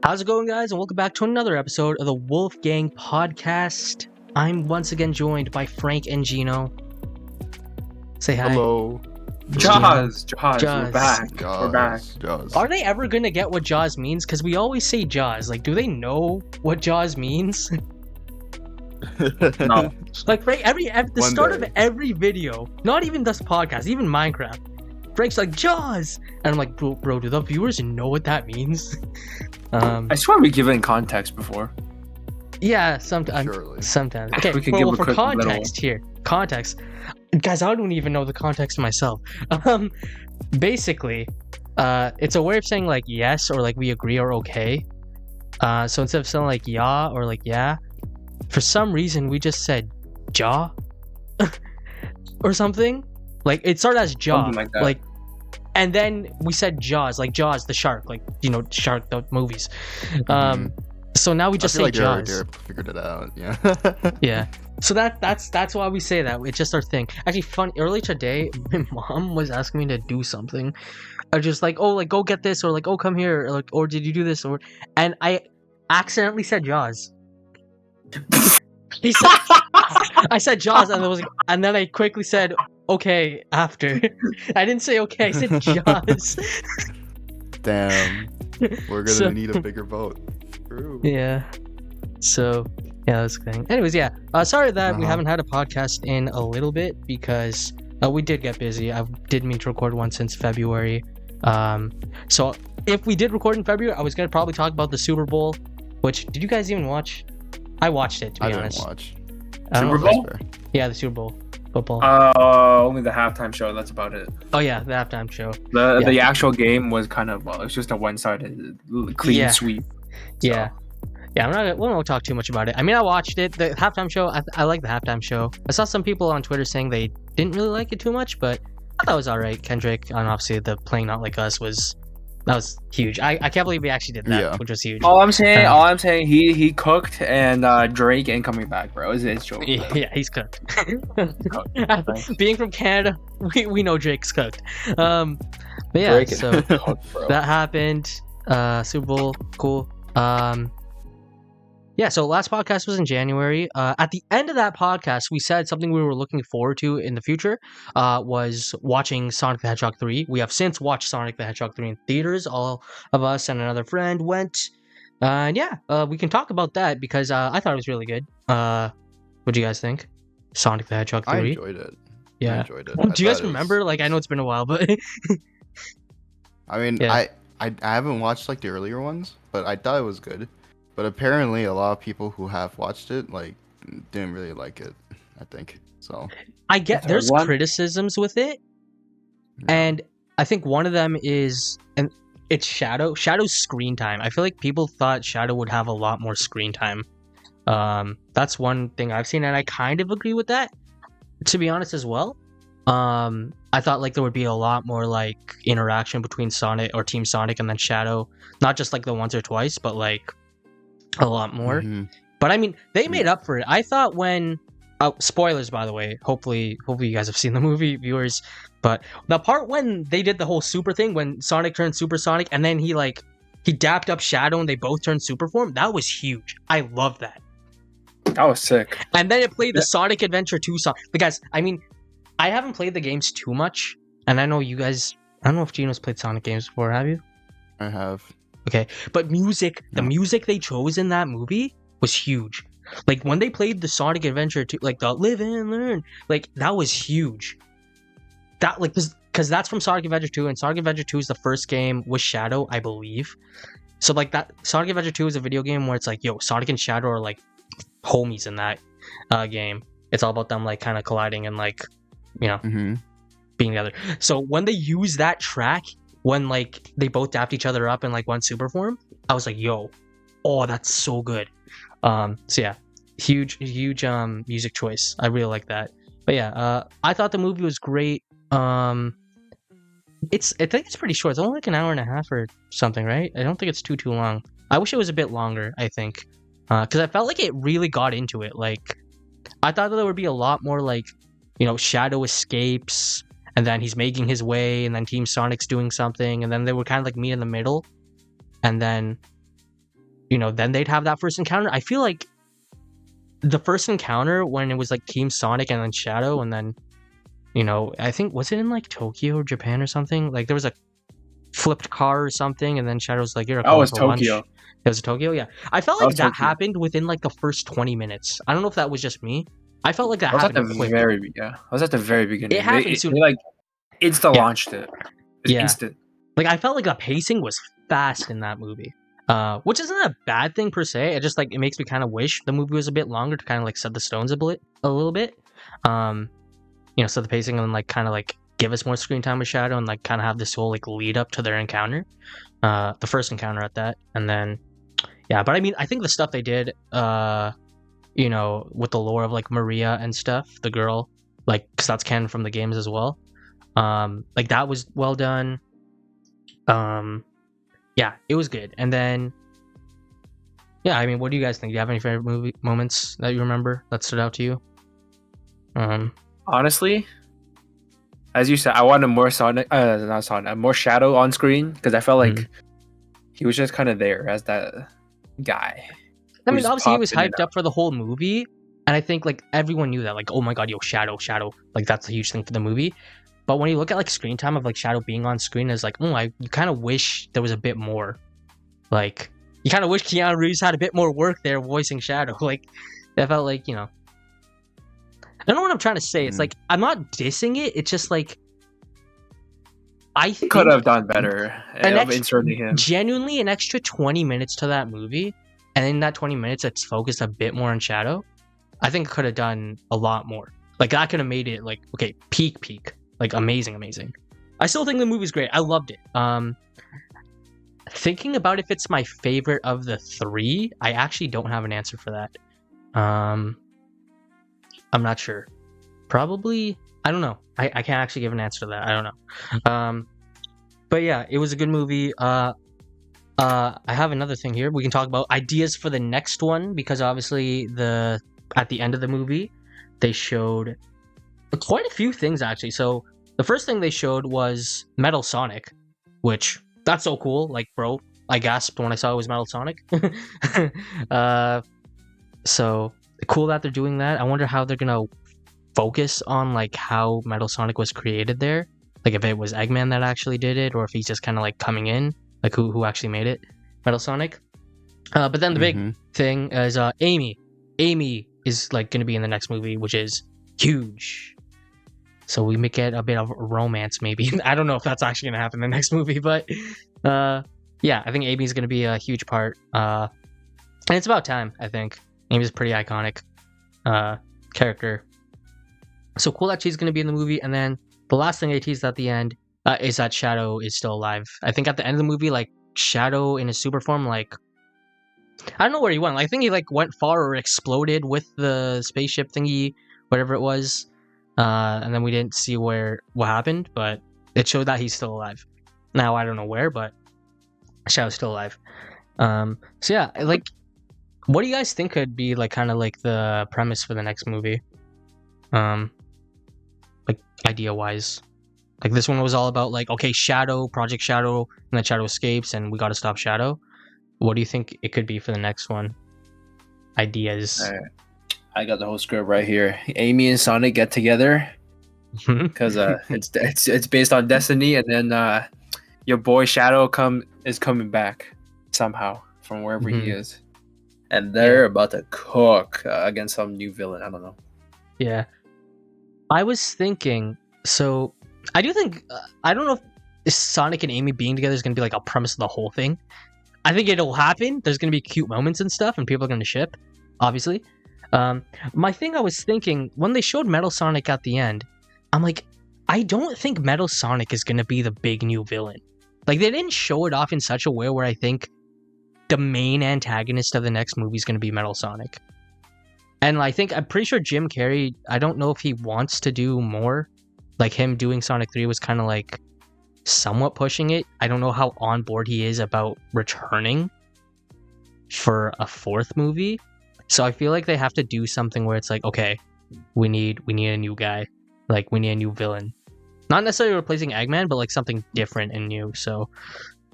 How's it going, guys? And welcome back to another episode of the Wolfgang Podcast. I'm once again joined by Frank and Jino. Say hi. Hello. Jaws, we're Jaws. back. We're back. Jaws. Are they ever gonna get what Jaws means? Because we always say Jaws. Like, do they know what Jaws means? No. Like, Frank, at the One start day. of every video, not even this podcast, even Minecraft, Frank's like, Jaws! And I'm like, bro, do the viewers know what that means? I swear we given context before. Yeah, sometimes. Surely. Sometimes. Okay, We could give a for quick context here. Context. Guys, I don't even know the context myself. Basically, it's a way of saying like yes or like we agree or okay. So instead of saying like yeah or like yeah, for some reason we just said jaw or something. Like it started as jaw, Something like that. and then we said Jaws, like Jaws the shark, like shark the movies. So now we just say I feel like Jaws. they figured it out. Yeah. Yeah. So that's why we say that. It's just our thing. Actually, fun. Earlier today, my mom was asking me to do something. I was just like, oh, like go get this, or like, oh, come here, or like, or did you do this, or, and I accidentally said Jaws. I said Jaws, and and then I quickly said okay after. I didn't say okay. I said Jaws. Damn. We're gonna So- need a bigger boat. True. Yeah. So yeah, that's the thing. Anyways, yeah. Sorry that we Uh-huh. haven't had a podcast in a little bit because we did get busy. I did mean to record one since February. So if we did record in February, I was gonna probably talk about the Super Bowl. Which did you guys even watch? I watched it, to be I honest. didn't watch. I don't Super know if- Bowl? Fair. Yeah, the Super Bowl football. Only the halftime show. That's about it. Oh yeah, the halftime show. The actual game was kind of it's just a one-sided clean Yeah. sweep. Yeah. Yeah, we won't talk too much about it. I mean, I watched it. The halftime show, I like the halftime show. I saw some people on Twitter saying they didn't really like it too much, but I thought it was alright. Kendrick, and obviously the Playing Not Like Us was huge. I can't believe we actually did that, Yeah. which was huge. All I'm saying, he cooked, and Drake ain't coming back, bro. It's joke. Yeah, he's cooked. cooked. Being from Canada, we know Drake's cooked. But yeah, Drake is so cooked, bro. that happened. Super Bowl, cool. Yeah, so last podcast was in January. At the end of that podcast, we said something we were looking forward to in the future was watching Sonic the Hedgehog 3. We have since watched Sonic the Hedgehog 3 in theaters. All of us and another friend went. And yeah, we can talk about that because I thought it was really good. What do you guys think? Sonic the Hedgehog 3? I enjoyed it. I Yeah. enjoyed it. Do you guys thought it was- remember? Like, I know it's been a while, but I mean, Yeah. I haven't watched like the earlier ones, but I thought it was good. But apparently, a lot of people who have watched it like didn't really like it. I think so. I get The there's one- criticisms with it. And I think one of them is, and it's Shadow. Shadow's screen time. I feel like people thought Shadow would have a lot more screen time. That's one thing I've seen, and I kind of agree with that, to be honest, as well. I thought like there would be a lot more like interaction between Sonic or Team Sonic and then Shadow, not just like the once or twice, but like a lot more. Mhm. But I mean, they made up for it. I thought when spoilers, by the way. Hopefully you guys have seen the movie, viewers. But the part when they did the whole super thing, when Sonic turned Super Sonic, and then he dapped up Shadow, and they both turned super form. That was huge. I love that. That was sick. And then it played the Sonic Adventure 2 song. But guys, I mean, I haven't played the games too much, and I know you guys. I don't know if Gino's played Sonic games before. Have you? I have. Okay, but the No. music they chose in that movie was huge. Like when they played the Sonic Adventure 2, like the Live and Learn, like that was huge. That like because that's from Sonic Adventure 2, and Sonic Adventure 2 is the first game with Shadow, I believe. So like that Sonic Adventure 2 is a video game where it's like, yo, Sonic and Shadow are like homies in that game. It's all about them like kind of colliding and like, Mm-hmm. being together. So when they use that track, when like they both dapped each other up in like one super form, I was like, yo, oh, that's so good. So yeah, huge music choice. I really like that. But yeah, I thought the movie was great. I think it's pretty short. It's only like an hour and a half or something, right? I don't think it's too long. I wish it was a bit longer, I think. Because I felt like it really got into it. Like, I thought that there would be a lot more like, Shadow escapes, and then he's making his way, and then Team Sonic's doing something, and then they were kind of like meet in the middle, and then then they'd have that first encounter. I feel like the first encounter when it was like Team Sonic and then Shadow, and then I think, was it in like Tokyo or Japan or something? Like there was a flipped car or something, and then Shadow's like, "You're Oh, going it's for Tokyo. lunch." It was Tokyo, yeah. I felt That like was that Tokyo. happened within like the first 20 minutes. I don't know if that was just me. I felt like that I was at the happened quick. I was at the very beginning. It happened soon. They like insta Yeah. launched it. It's Yeah. instant. Like I felt like the pacing was fast in that movie. Which isn't a bad thing per se. It just like it makes me kind of wish the movie was a bit longer to kind of like set the stones a little bit. So the pacing and like kind of like give us more screen time with Shadow and like kind of have this whole like lead up to their encounter. The first encounter at that, and then but I mean I think the stuff they did with the lore of like Maria and stuff, the girl, like, because that's canon from the games as well, like that was well done. It was good. And then I mean, what do you guys think? Do you have any favorite movie moments that you remember that stood out to you? Honestly, as you said, I wanted more Sonic, not Sonic, more Shadow on screen, because I felt like he was just kind of there as that guy. I mean, obviously he was popped in and hyped up for the whole movie, and I think like everyone knew that, like, oh my god, Shadow, like that's a huge thing for the movie. But when you look at like screen time of like Shadow being on screen, it's like, you kind of wish there was a bit more. Like, you kind of wish Keanu Reeves had a bit more work there voicing Shadow. Like, that felt like, I don't know what I'm trying to say. It's like, I'm not dissing it. It's just like, I think could have done better of inserting him. Genuinely, an extra 20 minutes to that movie, and in that 20 minutes, it's focused a bit more on Shadow. I think it could have done a lot more. Like, that could have made it like, okay, peak. Like, amazing. I still think the movie's great. I loved it. Thinking about if it's my favorite of the three, I actually don't have an answer for that. I'm not sure. Probably, I don't know. I can't actually give an answer to that. I don't know. But yeah, it was a good movie. I have another thing here. We can talk about ideas for the next one, because obviously at the end of the movie, they showed quite a few things actually. So the first thing they showed was Metal Sonic, which that's so cool. Like, bro, I gasped when I saw it was Metal Sonic. So cool that they're doing that. I wonder how they're gonna focus on like how Metal Sonic was created there. Like if it was Eggman that actually did it, or if he's just kind of like coming in, like who actually made it, Metal Sonic. But then the big thing is Amy. Amy is like gonna be in the next movie, which is huge. So we may get a bit of romance, maybe. I don't know if that's actually gonna happen in the next movie, but I think Amy's gonna be a huge part. And it's about time. I think Amy's a pretty iconic character. So cool that she's gonna be in the movie. And then the last thing they teased at the end is that Shadow is still alive. I think at the end of the movie, like Shadow in his super form, like I don't know where he went. Like, I think he like went far or exploded with the spaceship thingy, whatever it was. And then we didn't see what happened, but it showed that he's still alive. Now I don't know where, but Shadow's still alive. So yeah, like, what do you guys think could be like kind of like the premise for the next movie? Like idea wise, like this one was all about like, okay, Shadow, Project Shadow, and then Shadow escapes, and we got to stop Shadow. What do you think it could be for the next one? Ideas. I got the whole script right here. Amy and Sonic get together because it's based on destiny, and then your boy Shadow is coming back somehow from wherever he is, and they're about to cook against some new villain. I don't know. Yeah, I was thinking. So I do think I don't know if Sonic and Amy being together is going to be like a premise of the whole thing. I think it'll happen. There's going to be cute moments and stuff, and people are going to ship, obviously. My thing I was thinking, when they showed Metal Sonic at the end, I'm like, I don't think Metal Sonic is going to be the big new villain. Like, they didn't show it off in such a way where I think the main antagonist of the next movie is going to be Metal Sonic. And I'm pretty sure Jim Carrey, I don't know if he wants to do more. Like, him doing Sonic 3 was kind of like somewhat pushing it. I don't know how on board he is about returning for a fourth movie. So I feel like they have to do something where it's like, okay, we need a new guy. Like, we need a new villain. Not necessarily replacing Eggman, but like something different and new. So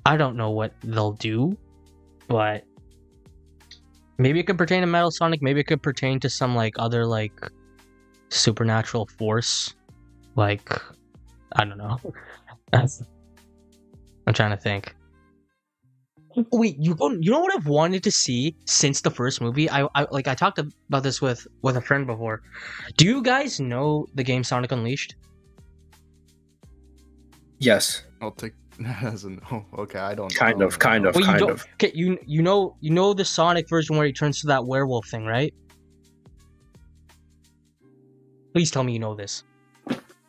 I don't know what they'll do, but Maybe it could pertain to Metal Sonic. Maybe it could pertain to some like other like supernatural force. Like, I don't know. I'm trying to think. Wait, you know what I've wanted to see since the first movie? I talked about this with a friend before. Do you guys know the game Sonic Unleashed? Yes. I'll take that as a no. Okay, I don't. Kind of. Wait, you don't. Okay, you know the Sonic version where he turns to that werewolf thing, right? Please tell me you know this.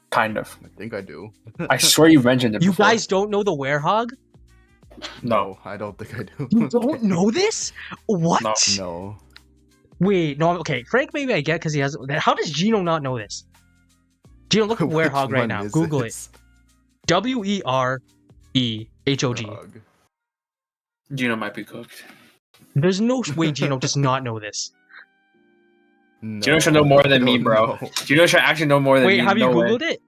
Kind of. I think I do. I swear you mentioned it You before. guys don't know the werehog? No. I don't think I do. You don't know this? What? No. Wait, no. Okay, Frank. Maybe I get because he has. How does Jino not know this? Jino, look at Which werehog right one now. is Google this? it. WEREHOG. Dog. Gino might be cooked. There's no way Jino does not know this. No, Gino should know more I than me, don't bro. know. Gino should actually know more than me. Wait, have you No way. Googled it?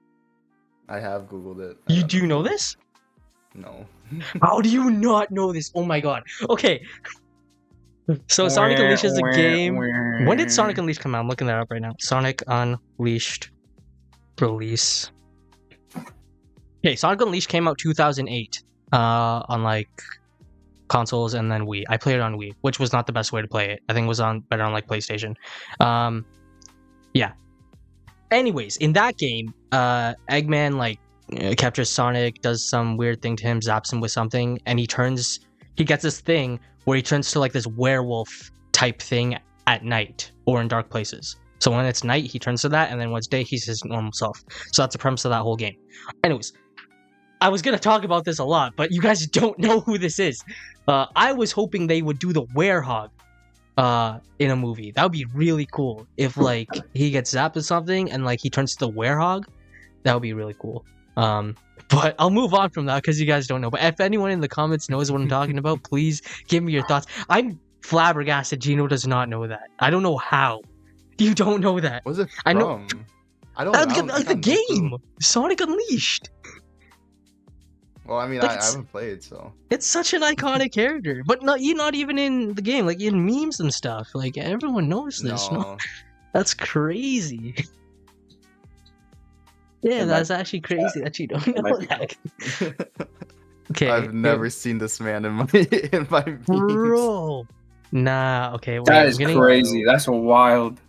I have Googled it. You do know this? No. How do you not know this? Oh my god. Okay. So Sonic Unleashed is a game. When did Sonic Unleashed come out? I'm looking that up right now. Sonic Unleashed release. Okay, Sonic Unleashed came out 2008 on like consoles and then Wii. I played it on Wii, which was not the best way to play it. I think it was better on like PlayStation. Yeah. Anyways, in that game, Eggman like captures Sonic, does some weird thing to him, zaps him with something, and he gets this thing where he turns to like this werewolf type thing at night or in dark places. So when it's night, he turns to that, and then when it's day, he's his normal self. So that's the premise of that whole game. Anyways, I was gonna talk about this a lot, but you guys don't know who this is. I was hoping they would do the werehog in a movie. That would be really cool if like he gets zapped with something and like he turns to the werehog. That would be really cool. But I'll move on from that because you guys don't know. But if anyone in the comments knows what I'm talking about, please give me your thoughts. I'm flabbergasted Gino does not know that. I don't know how. You don't know that. What's it from? I know. I don't know. The game Sonic Unleashed. Well, I mean, Like, I haven't played, so. It's such an iconic character, but not even in the game, like in memes and stuff. Like everyone knows this. No. That's crazy. Yeah, that's actually crazy that you don't know that. Okay, I've never seen this man in my memes. bro. Nah, okay. Wait, That is I'm getting, crazy. That's wild.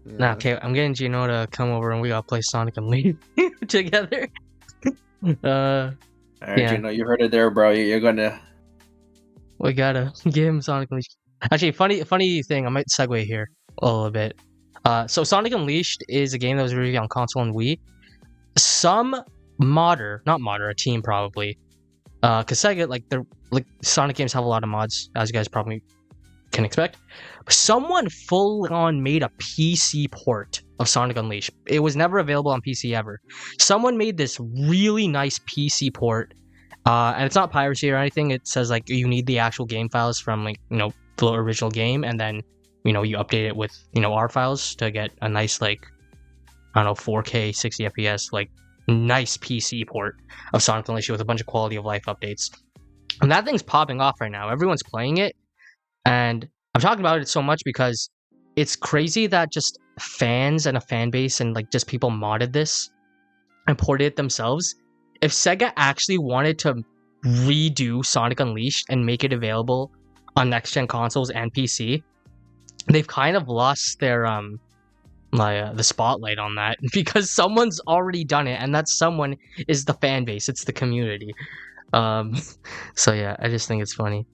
Yeah. Nah, okay. I'm getting Gino to come over and we gotta play Sonic and Leaf together. All right, Yeah. Gino, you heard it there, bro. You're gonna. We gotta give him Sonic Unleashed. Actually, funny thing. I might segue here a little bit. So Sonic Unleashed is a game that was released on console and Wii. Some a team probably, because Sega like Sonic games have a lot of mods, as you guys probably can expect. Someone full on made a PC port of Sonic Unleashed. It was never available on PC ever. Someone made this really nice PC port, and it's not piracy or anything. It says like you need the actual game files from like the original game, and then you update it with R files to get a nice like I don't know 4K 60 FPS like nice PC port of Sonic Unleashed with a bunch of quality of life updates. And that thing's popping off right now. Everyone's playing it. And I'm talking about it so much because it's crazy that just fans and a fan base and like just people modded this and ported it themselves. If Sega actually wanted to redo Sonic Unleashed and make it available on next-gen consoles and PC, they've kind of lost their the spotlight on that because someone's already done it, and that someone is the fan base. It's the community. So yeah, I just think it's funny.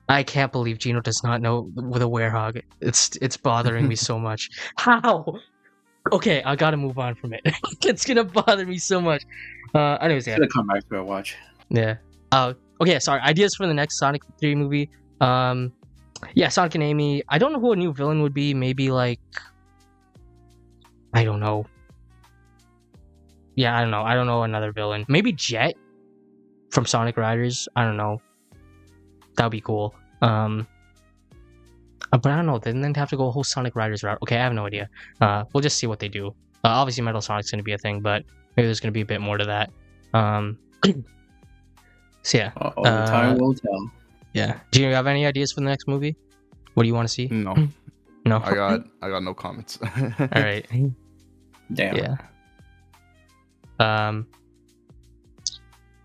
I can't believe Gino does not know the werehog. It's bothering me so much. How? Okay, I gotta move on from it. It's gonna bother me so much. Anyways, yeah. Should come back to it. Watch. Yeah. Okay, sorry. Ideas for the next Sonic 3 movie. Yeah, Sonic and Amy. I don't know who a new villain would be. Maybe like I don't know. Yeah, I don't know. I don't know another villain. Maybe Jet from Sonic Riders. I don't know. That would be cool. But I don't know. Then they'd have to go a whole Sonic Riders route. Okay, I have no idea. We'll just see what they do. Obviously, Metal Sonic's going to be a thing, but maybe there's going to be a bit more to that. So yeah. Time will tell. Yeah. Do you have any ideas for the next movie? What do you want to see? No, No. I got no comments. All right. Damn. Yeah.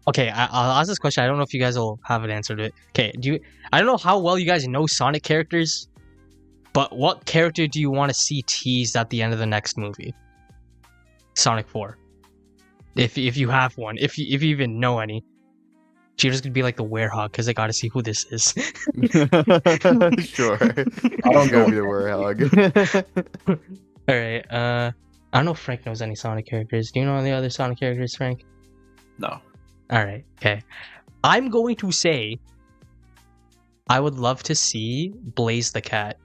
Okay, I'll ask this question. I don't know if you guys will have an answer to it. Okay, I don't know how well you guys know Sonic characters, but what character do you want to see teased at the end of the next movie? Sonic 4. If you have one, if you even know any. Jito's gonna be like the werehog because I gotta see who this is. Sure. I don't Gonna know. be the werehog. Alright, I don't know if Frank knows any Sonic characters. Do you know any other Sonic characters, Frank? No. Alright, okay. I'm going to say I would love to see Blaze the Cat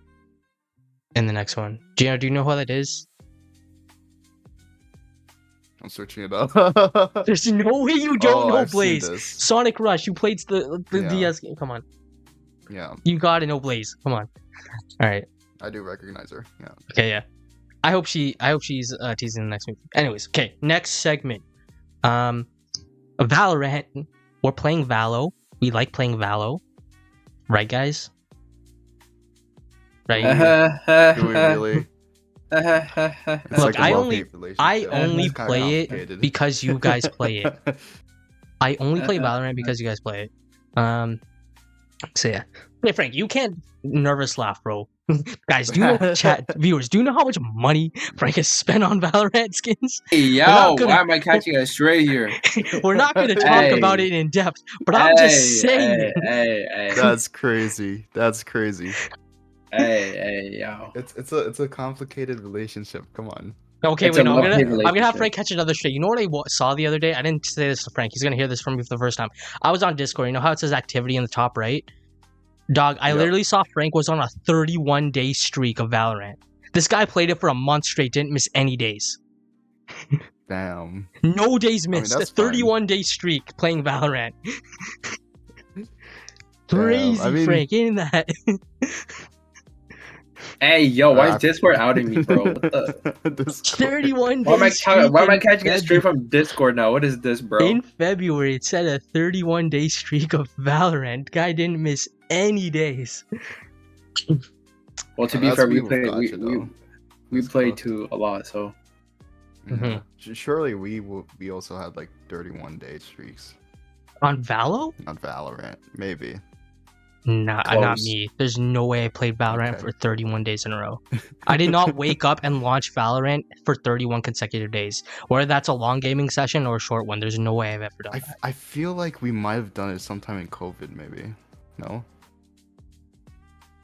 in the next one. Jino, do you know who that is? I'm searching it up. There's no way you don't know I've seen Blaze. this. Sonic Rush, you played the Yeah. DS game. Come on. Yeah, You gotta know Blaze. Come on. Alright. I do recognize her. Yeah. Okay, yeah. I hope she's teasing the next movie. Anyways, okay, next segment. Valorant. We're playing Valo. We like playing Valo. Right, guys? Right? Do we really? It's Look, a I love-hate relationship. I only It's kinda play it complicated. because you guys play it. I only play Valorant because you guys play it. So yeah. Hey Frank, you can't nervous laugh, bro. Guys, do you know chat viewers, do you know how much money Frank has spent on Valorant skins? Hey, yo, not gonna- why am I catching a stray here? We're not gonna talk Hey. about it in depth, but I'm just saying. Hey, That's crazy. That's crazy. hey, yo. It's a complicated relationship. Come on. Okay, It's wait, a no, I'm gonna love-hate have relationship. Frank catch another straight. You know what I saw the other day? I didn't say this to Frank. He's gonna hear this from me for the first time. I was on Discord. You know how it says activity in the top right? Dog, I Yep. literally saw Frank was on a 31-day streak of Valorant. This guy played it for a month straight, didn't miss any days. Damn. No days mean, missed. that's A fine. 31-day streak playing Valorant. Crazy, I mean- Frank, ain't that? Hey, yo, why is Discord outing me, bro? What the? Discord. 31 Why am I, days. why am I catching it straight from Discord now? What is this, bro? In February, it said a 31-day streak of Valorant. Guy didn't miss any days. Well, to be That's fair, we me with played Gotcha, though. we That's played cool. too a lot, so Yeah. Surely we also had like 31-day streaks On Valo? on Valorant. Maybe. Nah, not Close. me. There's no way I played Valorant Okay. for 31 days in a row. I did not wake up and launch Valorant for 31 consecutive days. Whether that's a long gaming session or a short one, there's no way I've ever done that. I feel like we might have done it sometime in COVID. Maybe. No.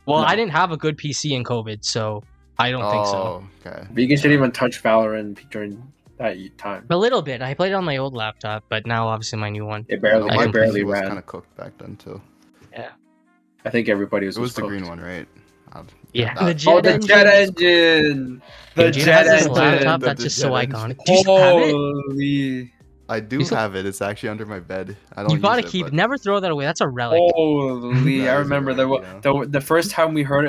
Well, No. I didn't have a good PC in COVID, so I don't think so. Oh, okay. Vegan shouldn't even touch Valorant during that time. A little bit. I played it on my old laptop, but now obviously my new one. It barely, I it barely was ran. kind of cooked back then too. I think everybody was. It was the cooked. green one, right? Yeah, that- the jet Oh, the engine. jet engine! The Dude, jet has this engine! laptop The that's just jet so engine. iconic. Do you have it? Holy! I do You still- have it. It's actually under my bed. I don't. You gotta use it, keep. but- Never throw that away. That's a relic. Holy! That I is a remember relic, the first time we heard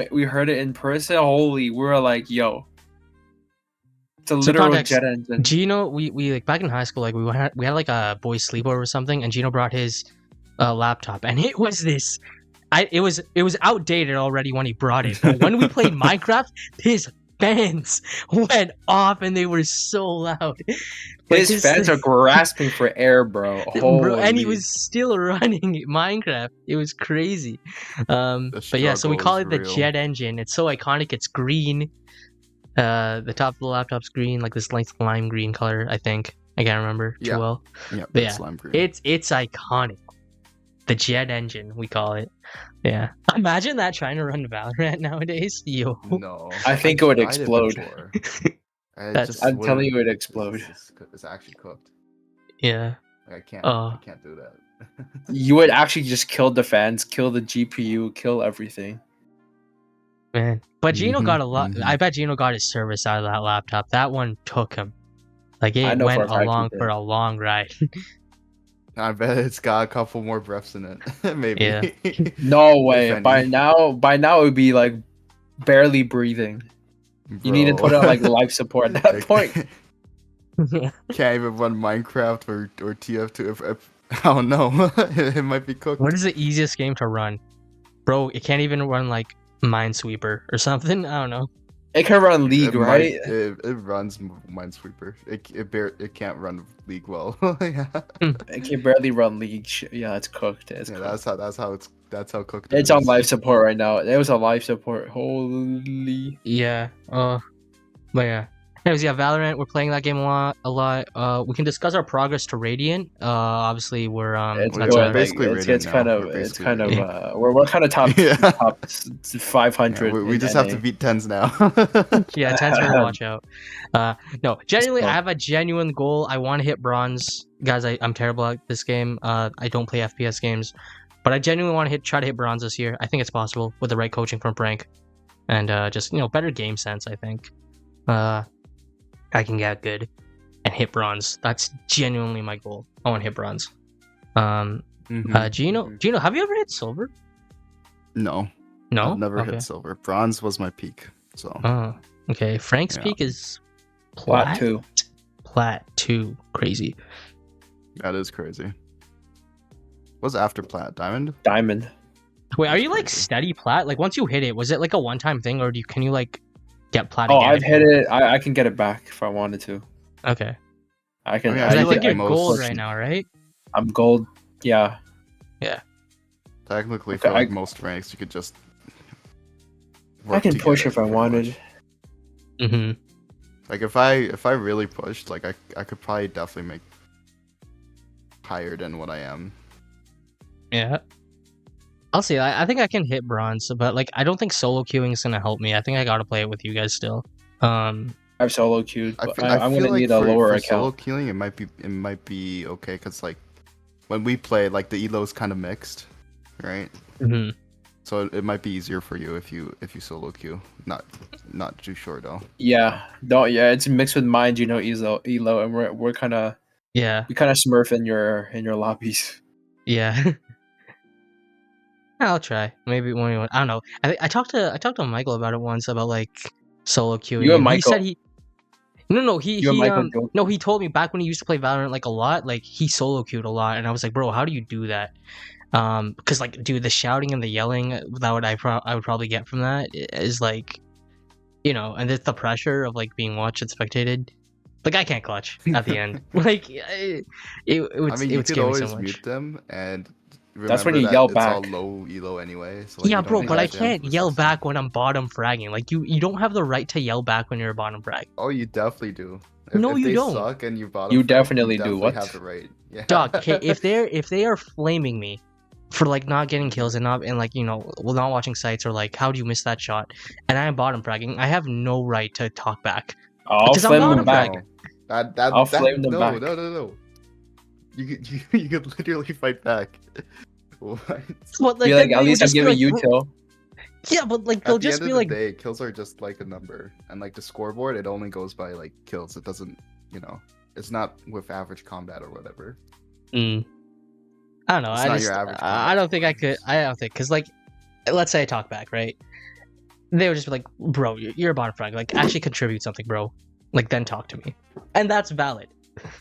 it in person. Holy, we were like, "Yo, it's a literal context, jet engine." Gino, we like back in high school, like we had like a boys sleepover or something, and Gino brought his laptop, and it was this. It was outdated already when he brought it. But when we played Minecraft, his fans went off, and they were so loud. Like, His fans are grasping for air, bro. Bro, and he Holy. was still running Minecraft. It was crazy. The But yeah, so we struggle call is it the real. jet engine. It's so iconic. It's green. The top of the laptop's green, like this nice lime green color. I think I can't remember too Yeah. well. Yeah, But it's yeah, lime green. It's iconic. The jet engine, we call it. Yeah. Imagine that trying to run Valorant nowadays. Yo. No. I think it would tried explode. before. That's- I'm telling you, it would explode. It's actually cooked. Yeah. Like, Oh. I can't do that. You would actually just kill the fans, kill the GPU, kill everything. Man. But Gino Mhm, got a lot. mhm. I bet Gino got his service out of that laptop. That one took him. Like I it know for went a fact he along did. for a long ride. I bet it's got a couple more breaths in it. Maybe. Yeah. No way. any. By now, it would be like barely breathing. You need to Bro. put on like life support at that point. Can't even run Minecraft or TF2. If I don't know. It might be cooked. What is the easiest game to run? Bro, it can't even run like Minesweeper or something. I don't know. It can run League, right? It runs Minesweeper. It can't run League well. Yeah. It can barely run League. Yeah, it's cooked. It's Yeah, cooked. that's how cooked it It's on is. life support right now. It was on life support. Holy. Yeah. But yeah. Anyways, yeah, Valorant. We're playing that game a lot. We can discuss our progress to Radiant. Obviously, we're It's We're that's going basically like Radiant it's now. kind of We're it's basically kind of Radiant. we're kind of top Yeah. top Yeah, 500. we just have to beat tens now. yeah, tense for watch out. No, genuinely, I So- have a genuine goal. I want to hit bronze, guys. I'm terrible at this game. I don't play FPS games, but I genuinely want to try to hit bronze this year. I think it's possible with the right coaching from Frank, and just better game sense. I think, I can get good and hit bronze. That's genuinely my goal. I want to hit bronze. Gino, have you ever hit silver? No, No, I've never okay. hit silver. Bronze was my peak. So Oh, okay. Frank's Yeah. peak is Plat 2. Plat 2. Crazy. that is crazy. What's after plat? Diamond? Diamond. Wait, are That's you like crazy. steady plat? Like once you hit it, was it like a one-time thing, or can you like get plat Oh, again? I've if hit you- it. I can get it back if I wanted to. Okay. I can. I mean, Because I feel think like you're most- gold right now, right? I'm gold. Yeah. Technically, Okay, for like most ranks, you could just. I can push together, if I pretty wanted. much. Mm-hmm. Like if I really pushed, like I could probably definitely make higher than what I am. Yeah. I'll see. I think I can hit bronze, but like I don't think solo queuing is gonna help me. I think I gotta play it with you guys still. I've solo queued, I but feel, I'm feel gonna like need a lower for account. solo killing, it might be okay because like when we play, like the elo's kind of mixed, right? mhm. So it might be easier for you if you solo queue. Not too short though. Yeah. Don't. Yeah. It's mixed with mine. Elo, and we're kind of Yeah. we kind of smurf in your lobbies. Yeah. I'll try. Maybe when I don't know. I talked to Michael about it once about like solo queuing, You and he said Michael. he no You and Michael go. no, he told me back when he used to play Valorant like a lot, like he solo queued a lot, and I was like, bro, how do you do that? Because like, dude, the shouting and the yelling that I would probably get from that is like, and it's the pressure of like being watched and spectated. Like I can't clutch at the end. Like it would I mean, it you would could scare me so always much. mute them and That's when remember you that yell it's all back. low elo anyway. So like, Yeah, you bro, don't but I have to can't yell emphasize back when I'm bottom fragging. Like you don't have the right to yell back when you're a bottom frag. Oh, you definitely do. No, if you they don't. suck and you bottom You frag, definitely you do. definitely What? have the right. Yeah. Dog, okay, if they are flaming me for like not getting kills and like not watching sites or like how do you miss that shot and I am bottom fragging, I have no right to talk back. I'll Because I'm flame bottom them back. frag. I'll flame them no, back. no. You could literally fight back. What? But like, Be then like, at they would least I'm just be giving like, you bro- kill. Yeah, but like they'll At the just end be of the like, day, kills are just like a number, and like the scoreboard, it only goes by like kills. It doesn't, it's not with average combat or whatever. I don't know. It's I not just your average I combat don't think I could. scores. I don't think because like, let's say I talk back, right? They would just be like, bro, you're a bottom frag. Like, actually contribute something, bro. Like, then talk to me, and that's valid.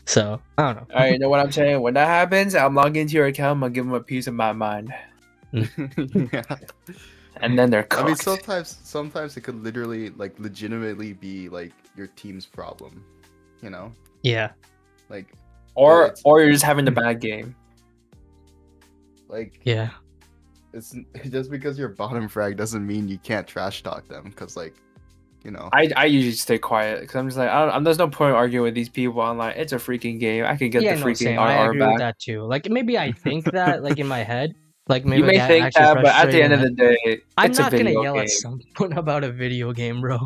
So I don't know. All right, you know what I'm saying? When that happens, I'm logging into your account. I'm gonna give them a piece of my mind, Yeah. and then they're I mean, cooked. sometimes it could literally, like, legitimately be like your team's problem. Yeah. Like, or it's- or you're just having the bad game. like Yeah. it's just because you're bottom frag doesn't mean you can't trash talk them. Because like, I usually stay quiet because I'm just like, there's no point arguing with these people online. It's a freaking game. I can get Yeah, the no, freaking same. I RR agree with back. that too. Like maybe I think that like in my head, like maybe You may I think actually that, but at the frustrated end of and the day, I'm it's a not gonna video yell game. at someone about a video game, bro.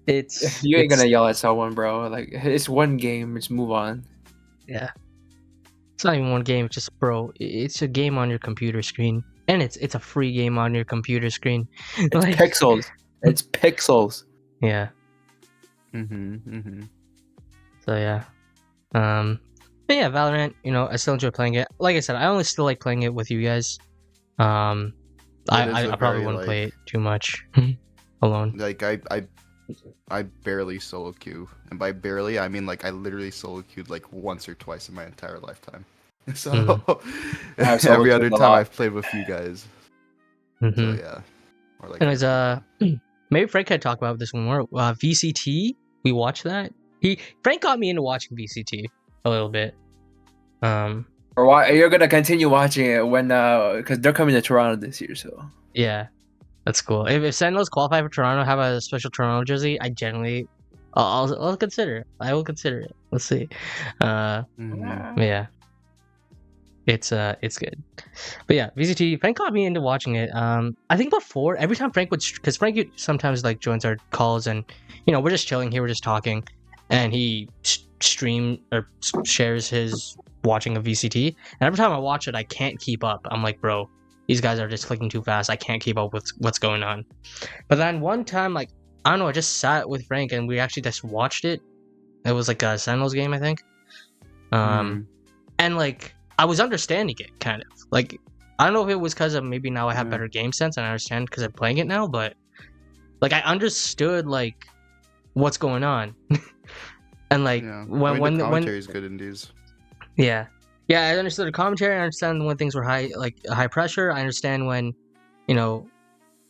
It's You ain't gonna yell at someone, bro. Like, it's one game. Just move on. Yeah. It's not even one game. It's just, bro. It's a game on your computer screen, and it's a free game on your computer screen. It's Like, pixels. It's pixels. yeah. So yeah. But yeah, Valorant. I still enjoy playing it. Like I said, I only still like playing it with you guys. It is I a probably very, wouldn't play like- it too much alone. Like I barely solo queue, and by barely I mean like I literally solo queued like once or twice in my entire lifetime. So I've solo every queued other a time lot. I've played with you guys. So Mhm. yeah, Or like Anyways, maybe Frank could talk about this one more. VCT, we watched that. Frank got me into watching VCT a little bit. Or why you're gonna continue watching it when because they're coming to Toronto this year, so Yeah, that's cool. If Sentinels qualify for Toronto, have a special Toronto jersey, I'll consider it. I will consider it. Let's see. Yeah, it's good. But yeah, VCT. Frank got me into watching it. I think before every time Frank would, because Frank sometimes like joins our calls and we're just chilling here, we're just talking, and he stream or shares his watching of VCT. And every time I watch it, I can't keep up. I'm like, bro, these guys are just clicking too fast. I can't keep up with what's going on. But then one time, like, I don't know, I just sat with Frank and we actually just watched it. It was like a Sentinels game, I think. And like, I was understanding it, kind of. Like, I don't know if it was because of maybe now I have better game sense and I understand because I'm playing it now, but like, I understood like what's going on. And like, when the commentary is good in these. Yeah, I understood the commentary. I understand when things were high pressure. I understand when,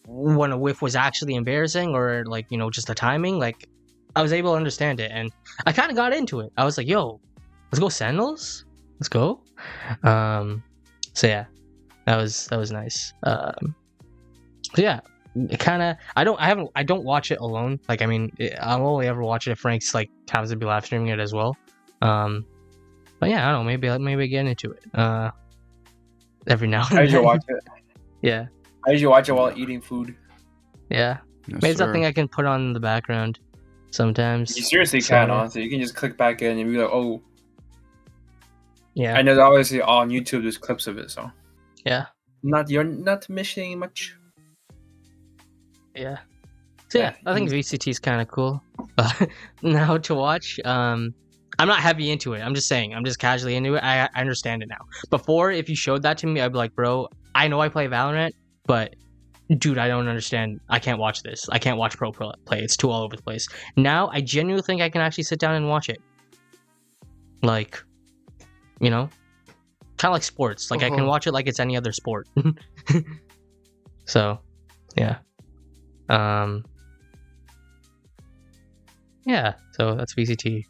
when a whiff was actually embarrassing or like, just the timing. Like, I was able to understand it, and I kind of got into it. I was like, "Yo, let's go Sentinels, let's go." So yeah, that was nice. So yeah, it kind of I don't watch it alone. Like, I mean, I'll only ever watch it if Frank's like happens to be live streaming it as well. But yeah, I don't know. Maybe get into it. Every now and then. How did you watch it? Yeah. How did you watch it while eating food? Yeah. Yes, Maybe something I can put on in the background sometimes. You seriously can, honestly. You can just click back in and be like, oh. Yeah. I know obviously on YouTube there's clips of it, so. Yeah. You're not missing much. Yeah. So yeah, I think VCT is kind of cool. Now to watch, I'm not heavy into it. I'm just saying. I'm just casually into it. I understand it now. Before, if you showed that to me, I'd be like, bro, I know I play Valorant, but dude, I don't understand. I can't watch this. I can't watch pro play. It's too all over the place. Now, I genuinely think I can actually sit down and watch it. Like, kind of like sports. Like, I can watch it like it's any other sport. So, yeah. Yeah, so that's VCT.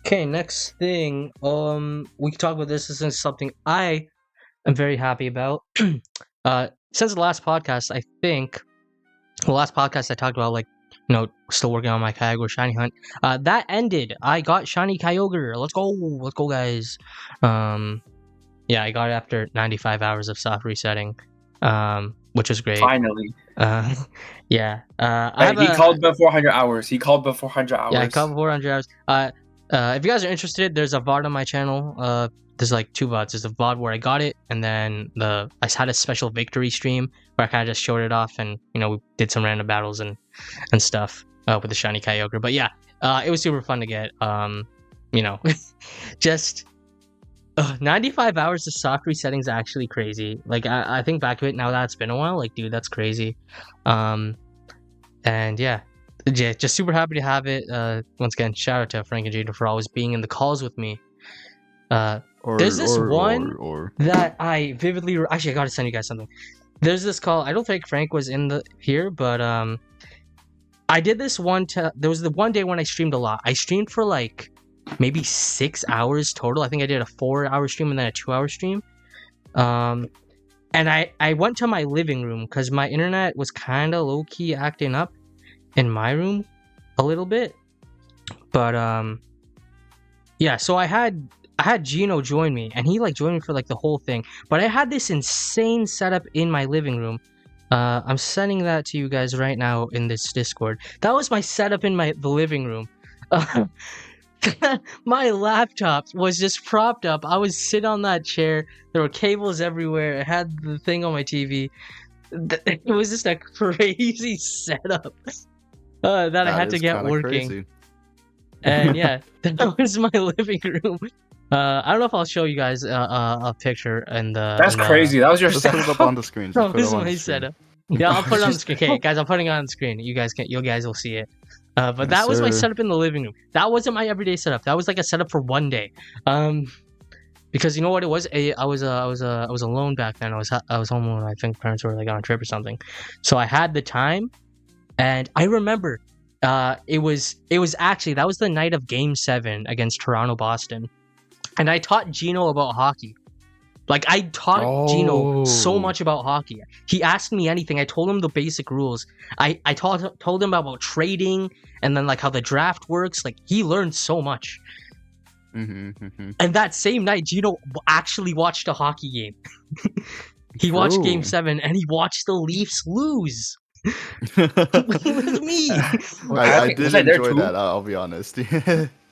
Okay, next thing. We can talk about this. This is something I am very happy about. Since the last podcast, I think the last podcast I talked about, like, still working on my Kyogre shiny hunt. That ended. I got shiny Kyogre. Let's go, guys. Yeah, I got it after 95 hours of soft resetting. Which was great. Finally. Yeah. He called before 100 hours. Yeah, I called before 100 hours. If you guys are interested, there's a VOD on my channel. There's like two VODs. There's a VOD where I got it, and then I had a special victory stream where I kind of just showed it off, and we did some random battles and stuff with the shiny Kyogre. But yeah, it was super fun to get. Just 95 hours of soft resetting is actually crazy. Like, I think back to it now that it's been a while. Like, dude, that's crazy. And yeah, just super happy to have it. Once again, shout out to Frank and Jino for always being in the calls with me. There's this one that I vividly actually I gotta send you guys something. There's this call. I don't think Frank was in here, but I did this one. There was the one day when I streamed a lot. I streamed for like maybe 6 hours total. I think I did a 4-hour stream and then a 2-hour stream. And I went to my living room because my internet was kind of low key acting up in my room a little bit. But yeah, so I had Jino join me, and he like joined me for like the whole thing. But I had this insane setup in my living room. I'm sending that to you guys right now in this Discord. That was my setup in the living room. My laptop was just propped up. I was sitting on that chair. There were cables everywhere. I had the thing on my TV. It was just a crazy setup that I had to get working. Crazy. And yeah, that was my living room. I don't know if I'll show you guys a picture and that's crazy. That was your setup. Put it up on the screen. No, this is my setup. Yeah, I'll put it on the screen. Okay, guys, I'm putting it on the screen. You guys will see it. But yes, that was my setup in the living room. That wasn't my everyday setup. That was like a setup for one day. because you know what it was. I was alone back then. I was home when I think parents were like on a trip or something, so I had the time, and I remember, it was actually that was the night of Game 7 against Toronto Boston, and I taught Jino about hockey. Like I taught Jino so much about hockey. He asked me anything. I told him the basic rules. I told him about trading and then like how the draft works. Like he learned so much. And that same night, Jino actually watched a hockey game. He watched Game 7 and he watched the Leafs lose. With me. I did enjoy that. I'll be honest.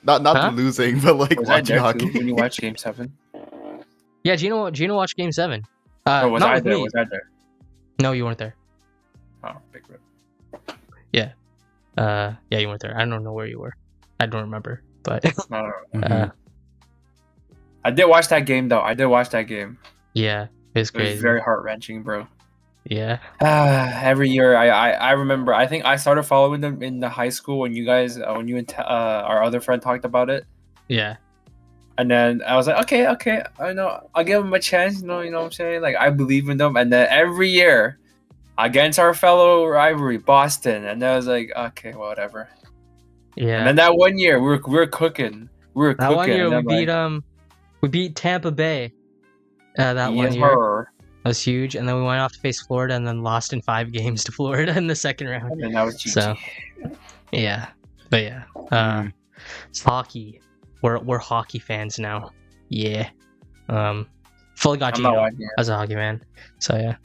not the losing, but like watching hockey. When you watch Game 7? Yeah, Gino watched Game 7. Was not I with there? me. Was I there? No, you weren't there. Oh, big rip. Yeah. Yeah, you weren't there. I don't know where you were. I don't remember. But I did watch that game though. I did watch that game. Yeah, it's It crazy. was very heart wrenching, bro. Yeah. Every year, I remember. I think I started following them in the high school when you guys, when you and our other friend talked about it. Yeah. And then I was like, okay, I know, I'll give them a chance. You know what I'm saying? Like I believe in them. And then every year, against our fellow rivalry, Boston, and I was like, okay, whatever. Yeah. And then that one year, we were cooking. That one year and we beat Tampa Bay. That yes, one year. sir. That was huge, and then we went off to face Florida, and then lost in 5 games to Florida in the second round. And that was GG. So, yeah, but yeah, it's hockey. We're hockey fans now. Yeah, fully got I'm not Gino watching it. as a hockey fan. So yeah,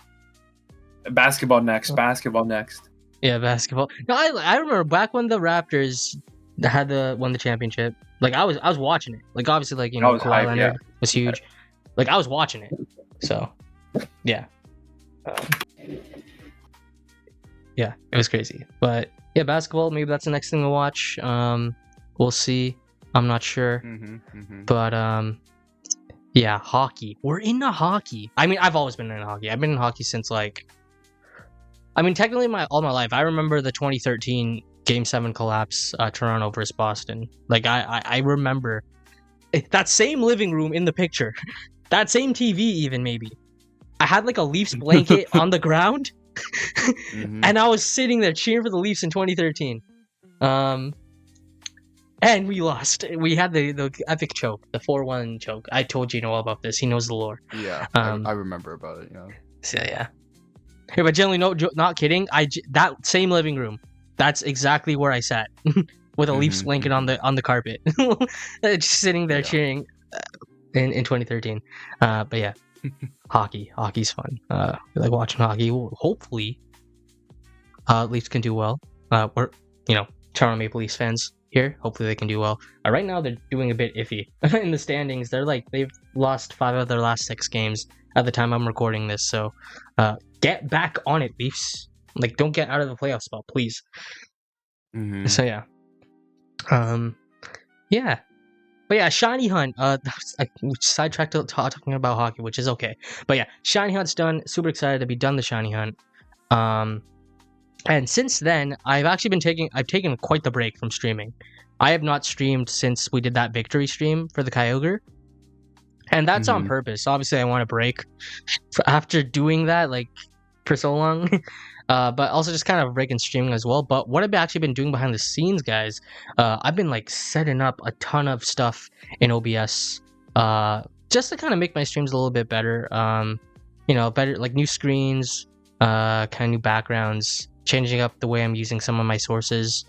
Basketball next. Basketball next. yeah, basketball. No, I remember back when the Raptors had won the championship. Like I was watching it. Like obviously, like you know, was Kawhi hype, Leonard was huge. Like I was watching it. So, yeah. Yeah, it was crazy. But yeah, basketball, maybe that's the next thing to watch. We'll see. I'm not sure. But yeah, hockey. We're into hockey. I mean, I've always been in hockey. I've been in hockey since like, I mean, technically all my life. I remember the 2013 Game 7 collapse, Toronto versus Boston. Like I remember that same living room in the picture. That same TV even maybe. I had like a Leafs blanket on the ground. And I was sitting there cheering for the Leafs in 2013. And we lost. We had the epic choke, the 4-1 choke. I told Gino all about this. He knows the lore. Yeah, I remember about it. Yeah. So yeah. Hey, but generally, not kidding. That same living room. That's exactly where I sat with a Leafs blanket on the carpet, just sitting there cheering in 2013. But yeah, hockey's fun. We like watching hockey. Hopefully, Leafs can do well. We're Toronto Maple Leafs fans here. Hopefully they can do well. Right now they're doing a bit iffy in the standings. They've lost 5 of their last 6 games at the time I'm recording this. So get back on it, Leafs. Like don't get out of the playoff spot, please. So yeah. Yeah. But yeah, Shiny Hunt. I sidetracked to talking about hockey, which is okay. But yeah, Shiny Hunt's done. Super excited to be done the Shiny Hunt. And since then, I've taken quite the break from streaming. I have not streamed since we did that victory stream for the Kyogre. And that's on purpose. Obviously, I want a break after doing that, like, for so long. But also just kind of breaking streaming as well. But what I've actually been doing behind the scenes, guys, I've been, like, setting up a ton of stuff in OBS just to kind of make my streams a little bit better. Better, like, new screens, kind of new backgrounds, changing up the way I'm using some of my sources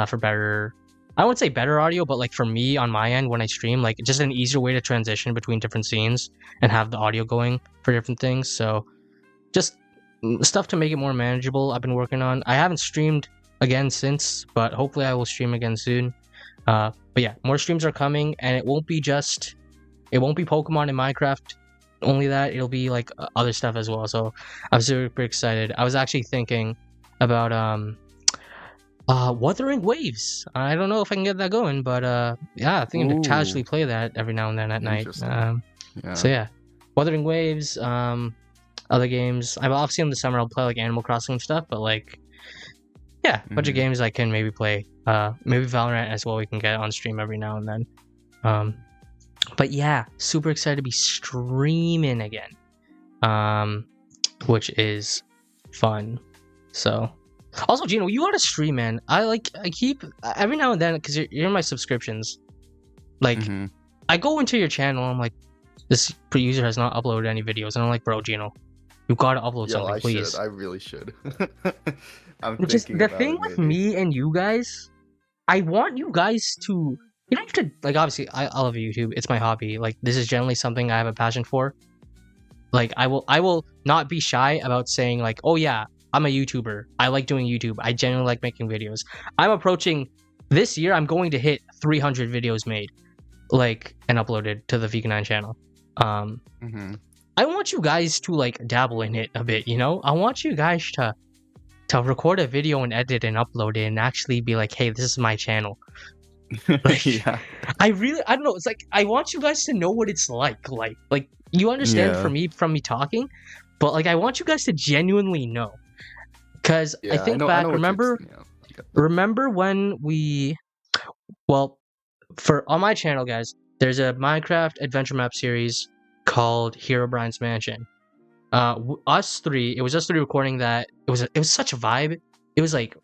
for better, I wouldn't say better audio, but like for me on my end when I stream, like just an easier way to transition between different scenes and have the audio going for different things. So just stuff to make it more manageable I've been working on. I haven't streamed again since, but hopefully I will stream again soon. But yeah, more streams are coming, and it won't be Pokemon and Minecraft only that. It'll be like other stuff as well. So I'm super excited. I was actually thinking about Wuthering Waves. I don't know if I can get that going, but yeah, I think I'm to casually play that every now and then at night. So yeah, Wuthering Waves, other games. I'm obviously in the summer I'll play like Animal Crossing stuff, but like yeah, a bunch of games I can maybe play. Maybe Valorant as well we can get on stream every now and then. But yeah, super excited to be streaming again. Which is fun. So also, Gino, you gotta stream, man. I keep every now and then because you're in my subscriptions. Like Mhm. I go into your channel, I'm like, this user has not uploaded any videos, and I'm like, bro, Gino, you gotta upload Yo, something, I please. should. I really should. I'm Just thinking the about thing it, with maybe. me and you guys, I want you guys to. You don't have to like. Obviously, I love YouTube. It's my hobby. Like this is generally something I have a passion for. Like I will not be shy about saying like, oh yeah, I'm a YouTuber. I like doing YouTube. I genuinely like making videos. I'm approaching this year. I'm going to hit 300 videos made, like and uploaded to the Veekanine channel. Mhm. I want you guys to like dabble in it a bit. You know, I want you guys to record a video and edit and upload it and actually be like, hey, this is my channel. Like, Yeah. I don't know. It's like I want you guys to know what it's like. Like you understand Yeah. from me talking, but like I want you guys to genuinely know. Cause I Yeah. think I back, know what remember you're. Yeah. I get that. remember when we, well, for on my channel, guys, there's a Minecraft adventure map series called Hero Brian's Mansion. Us three, it was us three recording that. It was such a vibe. It was like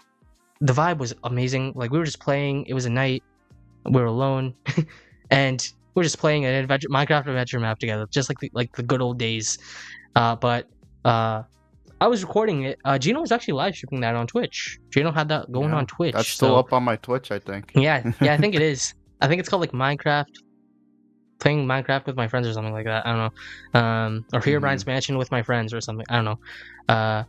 the vibe was amazing. Like we were just playing. It was a night. We were alone, and we're just playing an Minecraft adventure map together, just like the good old days. But I was recording it. Gino was actually live streaming that on Twitch. Gino had that going Yeah. on Twitch. That's still So up on my Twitch, I think. yeah, I think it is. I think it's called like Minecraft, playing Minecraft with my friends or something like that. I don't know. Or Hero Brian's Mansion with my friends or something. I don't know.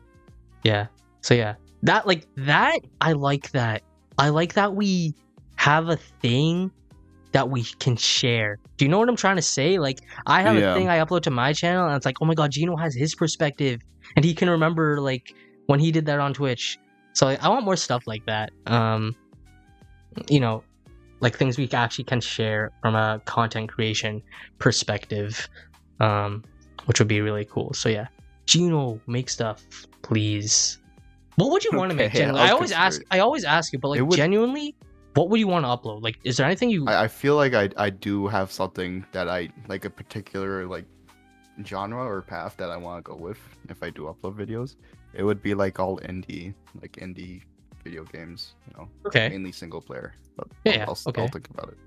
Yeah. So yeah, that I like that. I like that we have a thing that we can share. Do you know what I'm trying to say? Like I have a Yeah. thing I upload to my channel and it's like, oh my god, Gino has his perspective and he can remember like when he did that on Twitch. So like, I want more stuff like that. You know, like things we actually can share from a content creation perspective, which would be really cool. So yeah, Gino, make stuff, please. What would you want to make? Okay, Genuinely? I'll I always ask you, but like genuinely, what would you want to upload? Like, is there anything you? I feel like I do have something that I like, a particular like genre or path that I want to go with. If I do upload videos, it would be like all indie video games. You know, Okay. mainly single player. But Yeah. I'll think about it.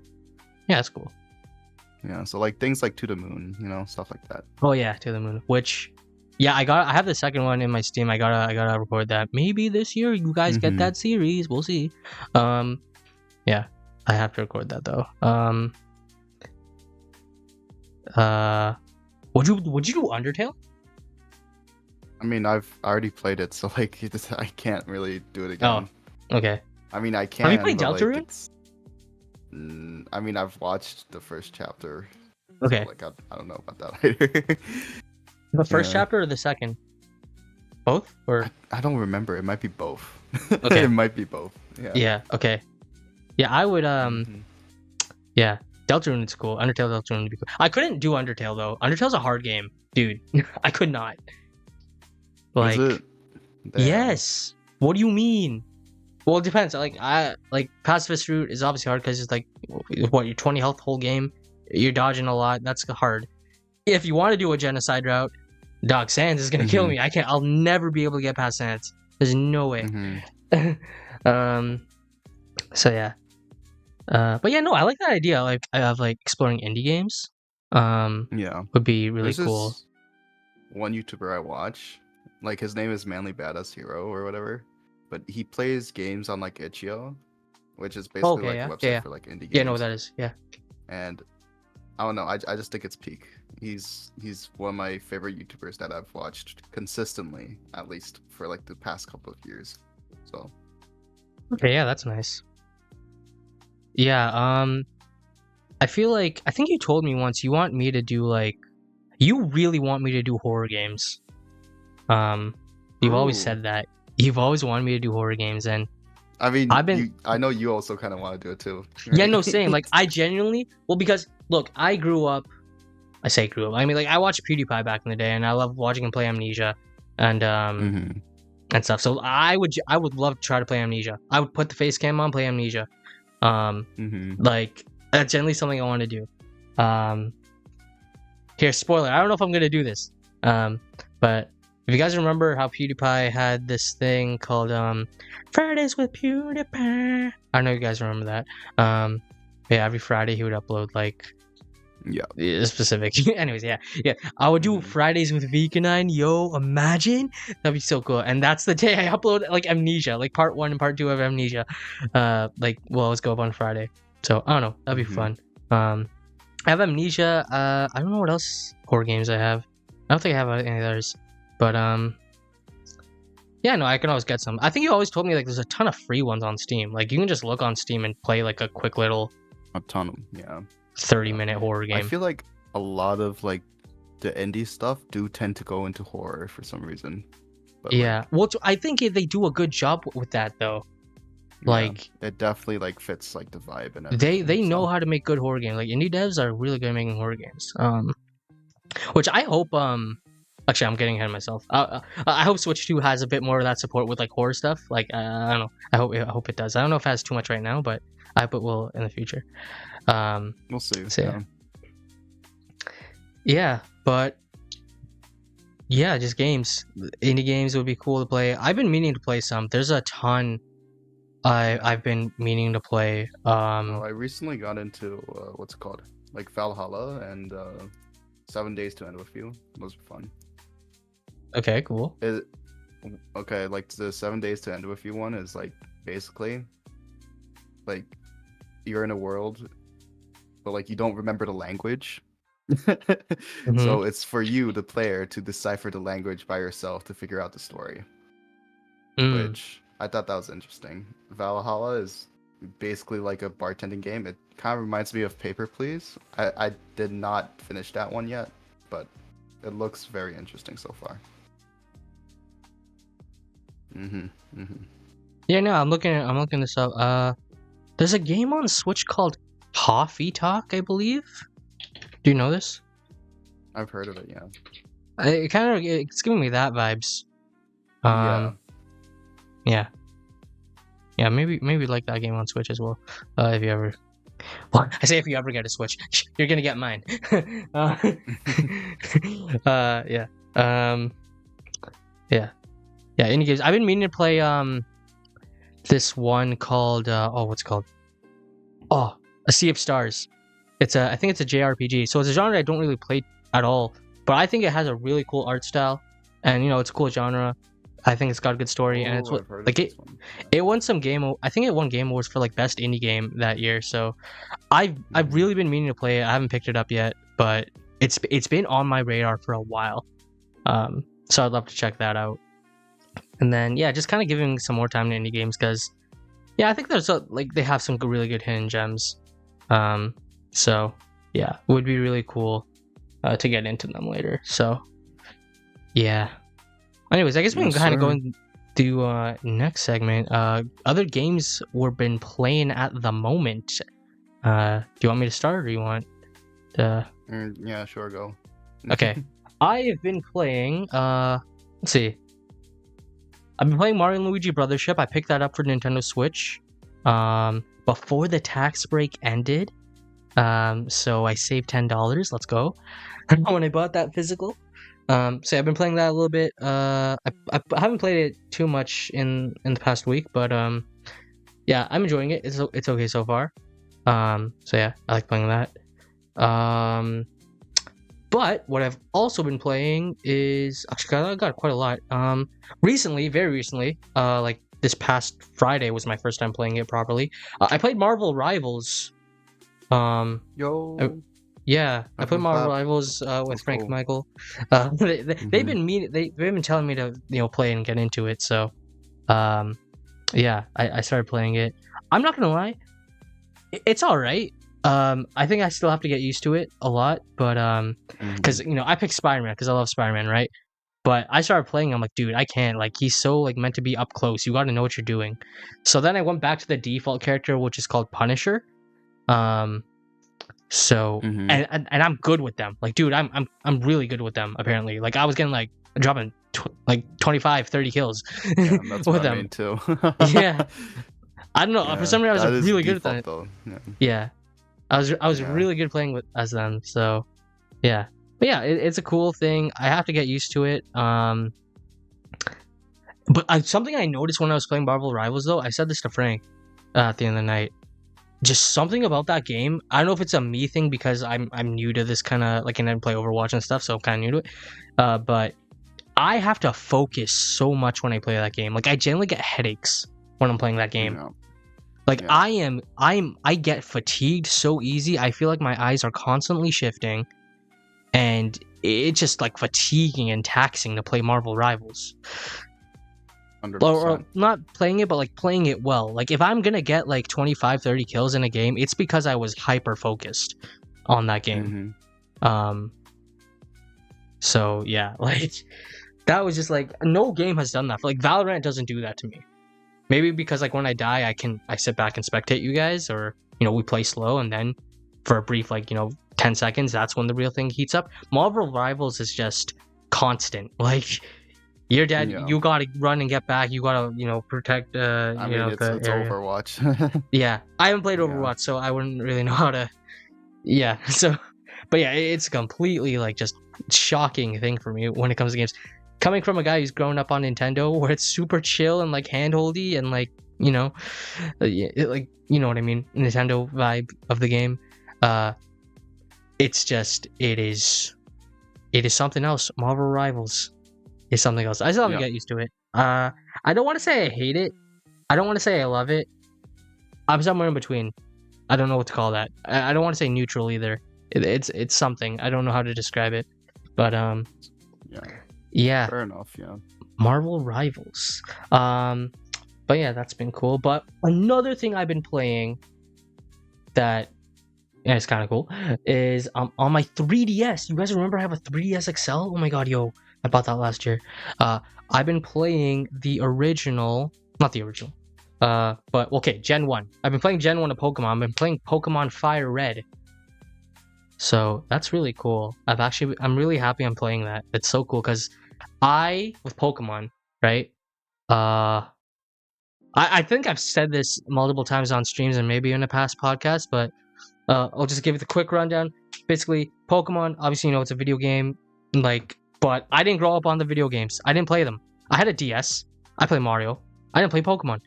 Yeah, that's cool. Yeah, so like things like To the Moon, you know, stuff like that. Oh yeah, To the Moon. Which, yeah, I have the second one in my Steam. I gotta record that. Maybe this year you guys get that series. We'll see. Yeah, I have to record that though. Would you do Undertale? I mean, I've already played it, so like I can't really do it again. Oh, okay. I mean, I can. Have you played but, Deltarune? Like, I mean, I've watched the first chapter. Okay. So, like, I don't know about that either. The first Yeah. chapter or the second? Both or? I don't remember. It might be both. Okay. It might be both. Yeah. Yeah. Okay. Yeah, I would. Mhm. Yeah, Deltarune is cool. Undertale Deltarune would be cool. I couldn't do Undertale though. Undertale's a hard game, dude. I could not. Like, Is it? Damn. yes. What do you mean? Well, it depends. Like, pacifist route is obviously hard because it's like, what, you're 20 health whole game. You're dodging a lot. That's hard. If you want to do a genocide route, Dog Sans is gonna kill me. I'll never be able to get past Sans. There's no way. So yeah. But yeah, no, I like that idea. Like, I have like exploring indie games. Yeah. Would be really There's cool. this one YouTuber I watch, like his name is Manly Badass Hero or whatever, but he plays games on like itch.io, which is basically Okay, like yeah, a website yeah. for like indie games. Yeah, I know what that is. Yeah. And I don't know, I just think it's peak. He's one of my favorite YouTubers that I've watched consistently, at least for like the past couple of years. So Okay, yeah, that's nice. Yeah, I feel like I think you told me once you want me to do like you really want me to do horror games. You've always Ooh. said that. You've always wanted me to do horror games, and I mean, I know you also kind of want to do it too. yeah, right? no, same. Like I genuinely, well, because look, I grew up. I say grew up. I mean, like I watched PewDiePie back in the day, and I love watching him play Amnesia, and and stuff. So I would love to try to play Amnesia. I would put the face cam on, play Amnesia. Like that's generally something I want to do. Here, spoiler. I don't know if I'm gonna do this. But if you guys remember how PewDiePie had this thing called Fridays with PewDiePie. I know you guys remember that. Yeah, every Friday he would upload like specific. Anyways, yeah. I would do Fridays with Veekanine. Yo, imagine that'd be so cool. And that's the day I upload like Amnesia, like part 1 and part 2 of Amnesia. Let's go up on Friday. So I don't know. That'd be fun. I have Amnesia. I don't know what else horror games I have. I don't think I have any others. But yeah, no, I can always get some. I think you always told me like there's a ton of free ones on Steam. Like you can just look on Steam and play like a quick little A ton of yeah. 30-minute horror game. I feel like a lot of like the indie stuff do tend to go into horror for some reason. But, yeah, well, I think they do a good job with that though. Like it definitely like fits like the vibe and everything. They know how to make good horror games. Like indie devs are really good at making horror games. Which I hope actually I'm getting ahead of myself. I hope Switch 2 has a bit more of that support with like horror stuff. Like I don't know. I hope it does. I don't know if it has too much right now, but I hope it will in the future. We'll see. So, yeah, but yeah, just games. Indie games would be cool to play. I've been meaning to play some. There's a ton I've been meaning to play. I recently got into what's it called? Like Valhalla and 7 Days to End with You. Those were fun. Okay, cool. Okay, like the 7 Days to End with You one is like basically like you're in a world, but like you don't remember the language. So it's for you, the player, to decipher the language by yourself to figure out the story. Which I thought that was interesting. Valhalla is basically like a bartending game. It kind of reminds me of Paper Please. I did not finish that one yet, but it looks very interesting so far. Yeah, no, I'm looking this up. There's a game on Switch called Coffee Talk, I believe. Do you know this? I've heard of it, yeah. It's giving me that vibes. Yeah, maybe like that game on Switch as well. If you ever, well, I say if you ever get a Switch, you're gonna get mine. Yeah. Indie games. I've been meaning to play this one called what's it called? A Sea of Stars. I think it's a JRPG. So it's a genre I don't really play at all, but I think it has a really cool art style, and it's a cool genre. I think it's got a good story, and it's like it won some game. I think it won Game Awards for like best indie game that year. So I've really been meaning to play it. I haven't picked it up yet, but it's been on my radar for a while. So I'd love to check that out. And then just kind of giving some more time to indie games because I think there's they have some really good hidden gems. So it would be really cool to get into them later. So yeah. Anyways, I guess we can kind of go into next segment. Other games we've been playing at the moment. Do you want me to start, or do you want to? Yeah, sure, go. Okay. I have been playing. Let's see. I've been playing Mario and Luigi Brothership. I picked that up for Nintendo Switch before the tax break ended. So I saved $10. Let's go. When I bought that physical. So I've been playing that a little bit. I haven't played it too much in the past week, but I'm enjoying it. It's okay so far. So I like playing that. But what I've also been playing is actually I got quite a lot. Very recently, like this past Friday was my first time playing it properly. I played Marvel Rivals. I played Marvel Rivals with Frank cool. Michael. They've been telling me to play and get into it. So, I started playing it. I'm not gonna lie, it's all right. I think I still have to get used to it a lot, but because I picked Spider-Man because I love Spider-Man, right? But I started playing. I'm like, dude, I can't. Like, he's so like meant to be up close. You got to know what you're doing. So then I went back to the default character, which is called Punisher. So and I'm good with them. Like, dude, I'm really good with them. Apparently, like I was getting like dropping 25, 30 kills that's with what them. I mean too. Yeah, I don't know. For some reason, I was really good at that. Though. Yeah. I was Yeah. really good playing with as them. So yeah, but yeah, it's a cool thing. I have to get used to it. But something I noticed when I was playing Marvel Rivals, though, I said this to Frank at the end of the night. Just something about that game. I don't know if it's a me thing because I'm new to this kind of like, and I didn't play Overwatch and stuff, so I'm kind of new to it. But I have to focus so much when I play that game. Like I generally get headaches when I'm playing that game. Yeah. Like Yeah. I get fatigued so easy. I feel like my eyes are constantly shifting, and it's just like fatiguing and taxing to play Marvel Rivals. 100%. Or not playing it, but like playing it well. Like if I'm gonna get like 25, 30 kills in a game, it's because I was hyper focused on that game. Mhm. So yeah, like that was just like no game has done that. Like Valorant doesn't do that to me. Maybe because like when I die, I sit back and spectate you guys, or we play slow, and then for a brief 10 seconds, that's when the real thing heats up. Marvel Rivals is just constant. Like you're dead, Yeah. you gotta run and get back. You gotta protect I mean, it's the area. Overwatch. Yeah, I haven't played Yeah. Overwatch, so I wouldn't really know how to. Yeah, so, but yeah, it's completely like just shocking thing for me when it comes to games. Coming from a guy who's grown up on Nintendo, where it's super chill and like handholdy and like like you know what I mean, Nintendo vibe of the game. It's just it is something else. Marvel Rivals is something else. I still have to Yeah. get used to it. I don't want to say I hate it. I don't want to say I love it. I'm somewhere in between. I don't know what to call that. I don't want to say neutral either. It's something. I don't know how to describe it. But yeah. Fair enough. Yeah. Marvel Rivals. But yeah, that's been cool. But another thing I've been playing that it's kind of cool is on my 3DS. You guys remember I have a 3DS XL? Oh my god, yo, I bought that last year. I've been playing the original, not the original. But okay, Gen 1. I've been playing Gen 1 of Pokemon. I've been playing Pokemon Fire Red. So that's really cool. I'm really happy I'm playing that. It's so cool because with Pokemon, right? I think I've said this multiple times on streams and maybe in a past podcast, but I'll just give it the quick rundown. Basically, Pokemon, obviously, it's a video game, but I didn't grow up on the video games. I didn't play them. I had a DS. I played Mario. I didn't play Pokemon.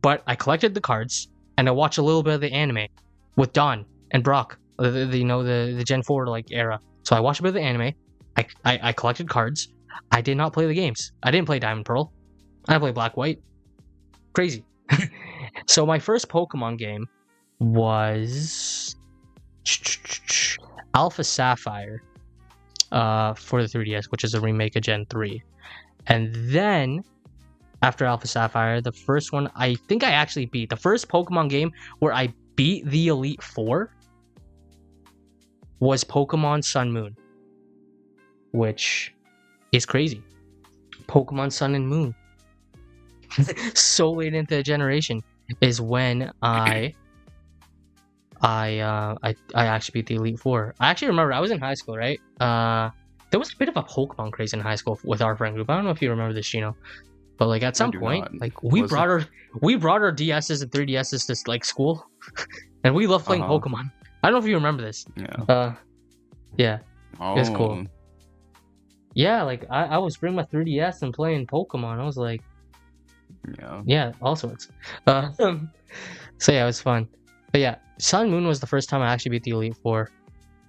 But I collected the cards, and I watched a little bit of the anime with Dawn and Brock, the Gen 4 era. So I watched a bit of the anime. I collected cards. I did not play the games. I didn't play Diamond Pearl. I didn't play Black White. Crazy. So my first Pokemon game was Alpha Sapphire for the 3DS, which is a remake of Gen 3. And then after Alpha Sapphire, the first one I think I actually beat. The first Pokemon game where I beat the Elite Four was Pokemon Sun Moon, which is crazy. Pokemon Sun and Moon. So late into the generation is when I actually beat the Elite Four. I actually remember I was in high school, right? There was a bit of a Pokemon craze in high school with our friend group. I don't know if you remember this, but like at some point, we brought our DSs and 3DSs to school, and we loved playing Pokemon. I don't know if you remember this. Yeah. Yeah. It was cool. Yeah, I was bringing my 3DS and playing Pokemon. I was like, yeah, all sorts. So yeah, it was fun. But yeah, Sun Moon was the first time I actually beat the Elite Four.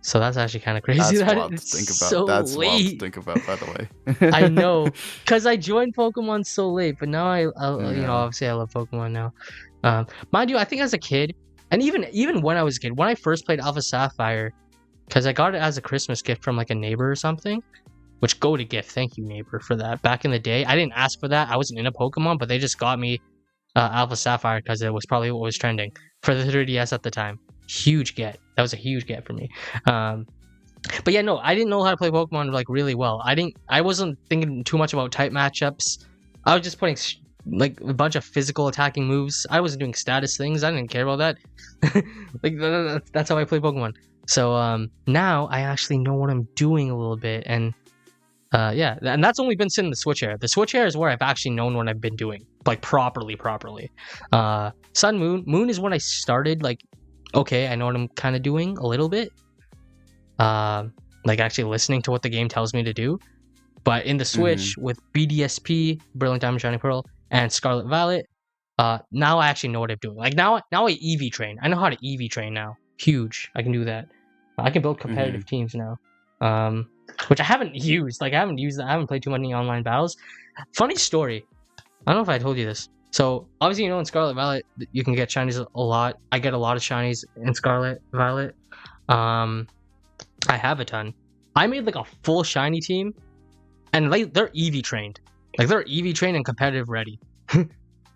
So that's actually kind of crazy. That's wild to think about. So that's late. Wild to think about, by the way. I know, because I joined Pokemon so late, but now obviously I love Pokemon now. Mind you, I think as a kid, and even when I was a kid, when I first played Alpha Sapphire, because I got it as a Christmas gift from a neighbor or something. Which go to gift, thank you neighbor for that. Back in the day, I didn't ask for that. I wasn't into Pokemon, but they just got me Alpha Sapphire because it was probably what was trending for the 3DS at the time. Huge get. That was a huge get for me. But yeah, no, I didn't know how to play Pokemon really well. I wasn't thinking too much about type matchups. I was just putting a bunch of physical attacking moves. I wasn't doing status things. I didn't care about that. That's how I play Pokemon. So now I actually know what I'm doing a little bit, and yeah, and that's only been since the Switch era. The Switch era is where I've actually known what I've been doing, properly. Sun Moon is when I started okay, I know what I'm kind of doing a little bit. Like actually listening to what the game tells me to do. But in the Switch with BDSP, Brilliant Diamond Shining Pearl, and Scarlet Violet, now I actually know what I'm doing. Like now I EV train. I know how to EV train now. Huge. I can do that. I can build competitive teams now. Which I haven't used. Like I haven't played too many online battles. Funny story. I don't know if I told you this. So obviously in Scarlet Violet you can get shinies a lot. I get a lot of shinies in Scarlet Violet. I have a ton. I made like a full shiny team, and they're EV trained. Like they're EV trained and competitive ready.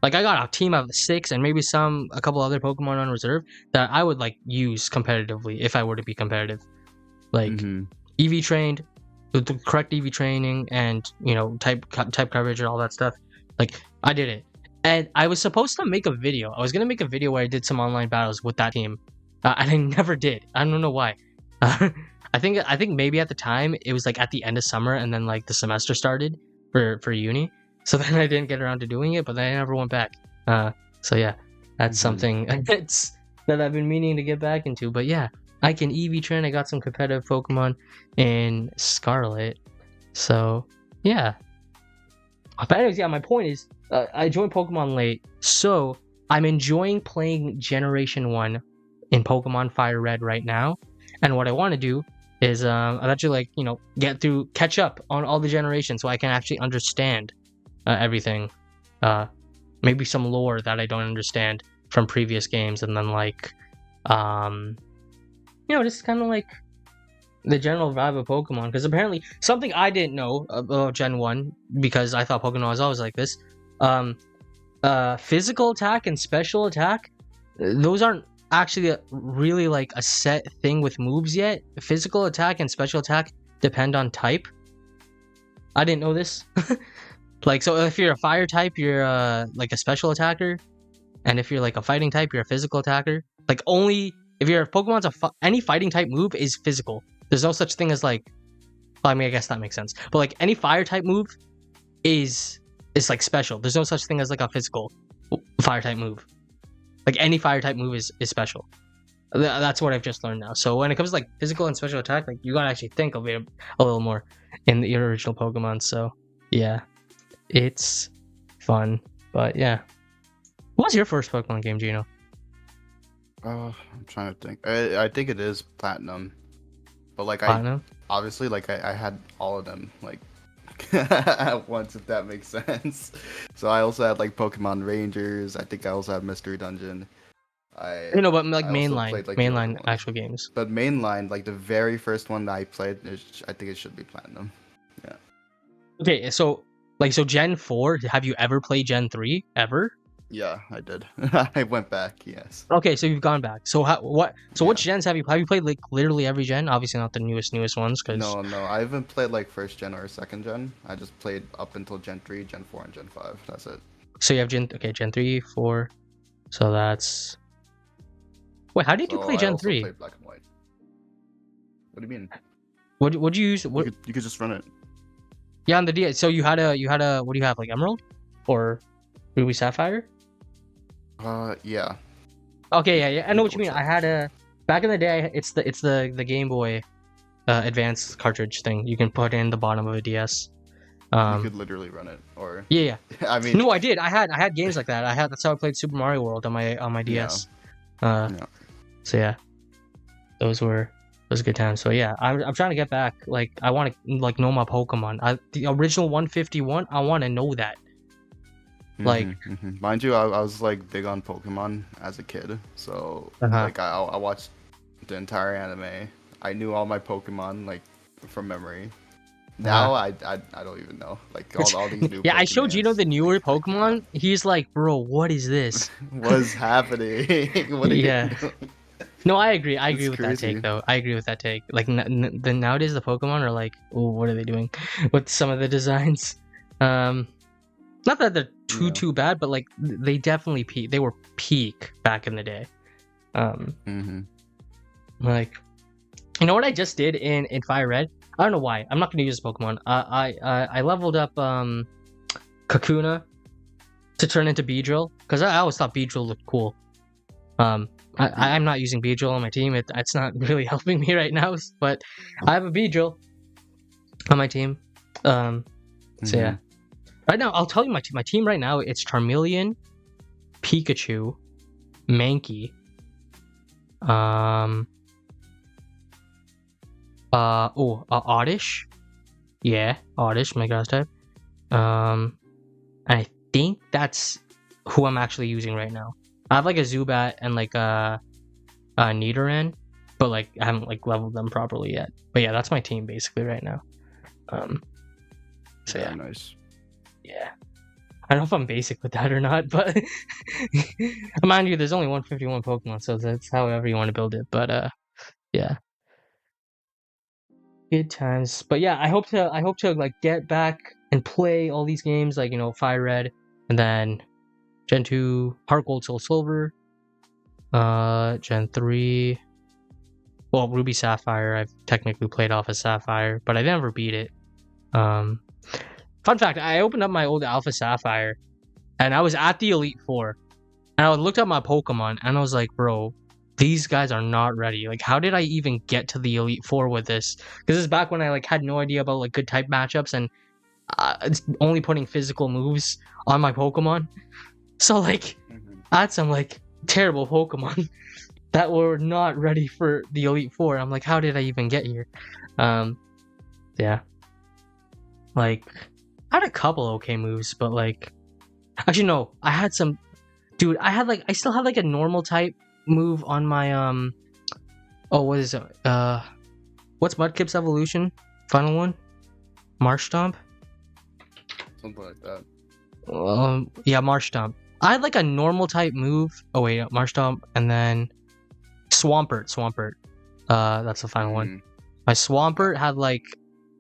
Like I got a team of 6 and maybe a couple other Pokemon on reserve that I would like use competitively if I were to be competitive. Like EV trained, with the correct EV training and type coverage and all that stuff. Like I did it, and I was supposed to make a video. I was gonna make a video where I did some online battles with that team, and I never did. I don't know why. I think maybe at the time it was like at the end of summer and then like the semester started for uni. So then I didn't get around to doing it, but then I never went back. So yeah, that's something that I've been meaning to get back into. But yeah, I can EV train. I got some competitive Pokemon in Scarlet. So yeah. But anyways, yeah, my point is I joined Pokemon late, so I'm enjoying playing Generation 1 in Pokemon Fire Red right now. And what I want to do is eventually catch up on all the generations so I can actually understand everything. Maybe some lore that I don't understand from previous games, and then just kind of like the general vibe of Pokemon. Because apparently something I didn't know about Gen 1, because I thought Pokemon was always like this, physical attack and special attack, those aren't actually really like a set thing with moves yet. Physical attack and special attack depend on type. I didn't know this. Like, so if you're a fire type, you're like a special attacker, and if you're like a fighting type, you're a physical attacker. Like, only if you're Pokemon's any fighting type move is physical. There's no such thing as like, well, I mean, I guess that makes sense. But like any fire type move is like special. There's no such thing as like a physical fire type move. Like any fire type move is special. That's what I've just learned now. So when it comes to like physical and special attack, like you gotta actually think of it a little more in the original Pokemon. So yeah, it's fun. But yeah, what was your first Pokemon game, Gino? I'm trying to think. I think it is Platinum, but like Platinum? Obviously like I had all of them like at once, if that makes sense. So I also had like Pokemon Rangers. I think I also had Mystery Dungeon. But like mainline actual games. But mainline, like the very first one that I played, I think it should be Platinum. Yeah. Okay, so Gen 4, have you ever played Gen 3 ever? Yeah, I did. I went back, yes. Okay, so you've gone back. So which gens have you played? Like literally every gen? Obviously not the newest ones, because No, I haven't played like first gen or second gen. I just played up until Gen 3, Gen 4, and Gen 5. That's it. So you have Gen 3, 4. So that's wait, how did you play Gen 3? Played Black and White. What do you mean? What'd you use? What? You could just run it. Yeah, on the DS. So you had a what do you have, like Emerald or Ruby Sapphire? Yeah. Okay, yeah. I know what you mean. I had a back in the day. It's the Game Boy Advance cartridge thing. You can put in the bottom of a DS. You could literally run it, or yeah. I mean, no, I did. I had games like that. That's how I played Super Mario World on my DS. Yeah. So yeah, those were good times. So yeah, I'm trying to get back. Like I want to like know my Pokemon. The original 151. I want to know that. Like, mind you, I was like big on Pokemon as a kid, so like I watched the entire anime. I knew all my Pokemon like from memory. Now I don't even know like all these new. Yeah, I showed Gino the newer Pokemon. He's like, bro, what is this? What is happening? What are you doing? No, I agree. I agree with that take, though. I agree with that take. Like nowadays, the Pokemon are like, oh, what are they doing with some of the designs? Not that they're too bad, but like they definitely they were peak back in the day. Like, you know what I just did in Fire Red? I don't know why. I'm not gonna use this Pokemon. I leveled up Kakuna to turn into Beedrill, because I always thought Beedrill looked cool. I'm not using Beedrill on my team. It's not really helping me right now. But I have a Beedrill on my team. So yeah. Right now, I'll tell you my team. My team right now, it's Charmeleon, Pikachu, Mankey, Oddish. Yeah, Oddish, my grass type. And I think that's who I'm actually using right now. I have like a Zubat and like a Nidoran, but like I haven't like leveled them properly yet. But yeah, that's my team basically right now. So yeah, nice. yeah. I don't know if I'm basic with that or not, but mind you, there's only 151 Pokemon, so that's however you want to build it. But yeah, good times. But yeah, I hope to like get back and play all these games, like Fire Red, and then Gen 2, Heart Gold, Soul Silver, Gen 3. Well, Ruby Sapphire, I've technically played off as Sapphire, but I never beat it. Fun fact, I opened up my old Alpha Sapphire, and I was at the Elite Four, and I looked at my Pokemon, and I was like, bro, these guys are not ready. Like, how did I even get to the Elite Four with this? Because this is back when I like had no idea about like good type matchups, and it's only putting physical moves on my Pokemon. So like, I had some like terrible Pokemon that were not ready for the Elite Four. I'm like, how did I even get here? Yeah. Like, I had a couple okay moves, but like, actually no, I had some, dude. I still had like a normal type move on my what is it? What's Mudkip's evolution? Final one? Marsh Stomp? Something like that. Yeah, Marsh Stomp. I had like a normal type move. Oh wait, Marsh Stomp, and then Swampert. That's the final one. My Swampert had like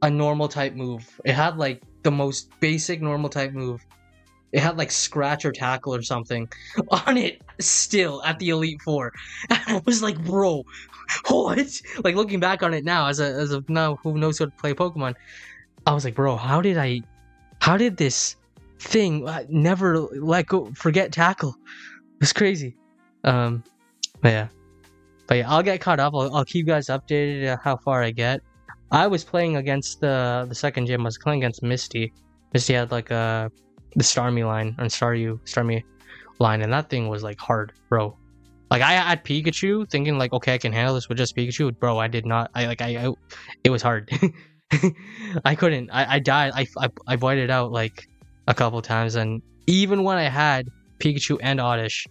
a normal type move. It had like the most basic normal type move. It had like Scratch or Tackle or something on it still at the Elite Four. And I was like, bro, what? Like looking back on it now as a now who knows how to play Pokemon, I was like, bro, how did this thing never let go forget Tackle? It's crazy. But yeah, I'll get caught up. I'll keep you guys updated how far I get. I was playing against the second gym. I was playing against Misty. Misty had like the Starmie line or Starmie line, and that thing was like hard, bro. Like I had Pikachu, thinking like, okay, I can handle this with just Pikachu, bro. I did not. It was hard. I couldn't. I died. I voided out like a couple times, and even when I had Pikachu and Oddish,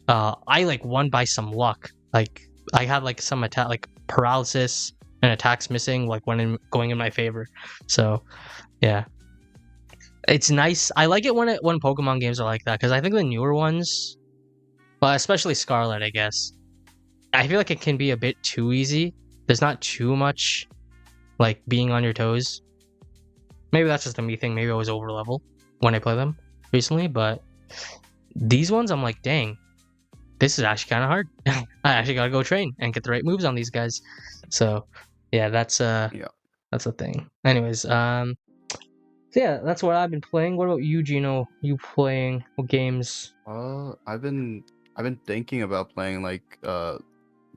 I like won by some luck. Like I had like some attack, like paralysis and attacks missing, like going in my favor. So yeah, it's nice. I like it when Pokemon games are like that, because I think the newer ones, well, especially Scarlet, I guess, I feel like it can be a bit too easy. There's not too much like being on your toes. Maybe that's just a me thing. Maybe I was over level when I play them recently, but these ones I'm like, dang, this is actually kind of hard. I actually gotta go train and get the right moves on these guys. So yeah, that's the thing. Anyways, so yeah, that's what I've been playing. What about you, Jino? You playing what games? I've been thinking about playing like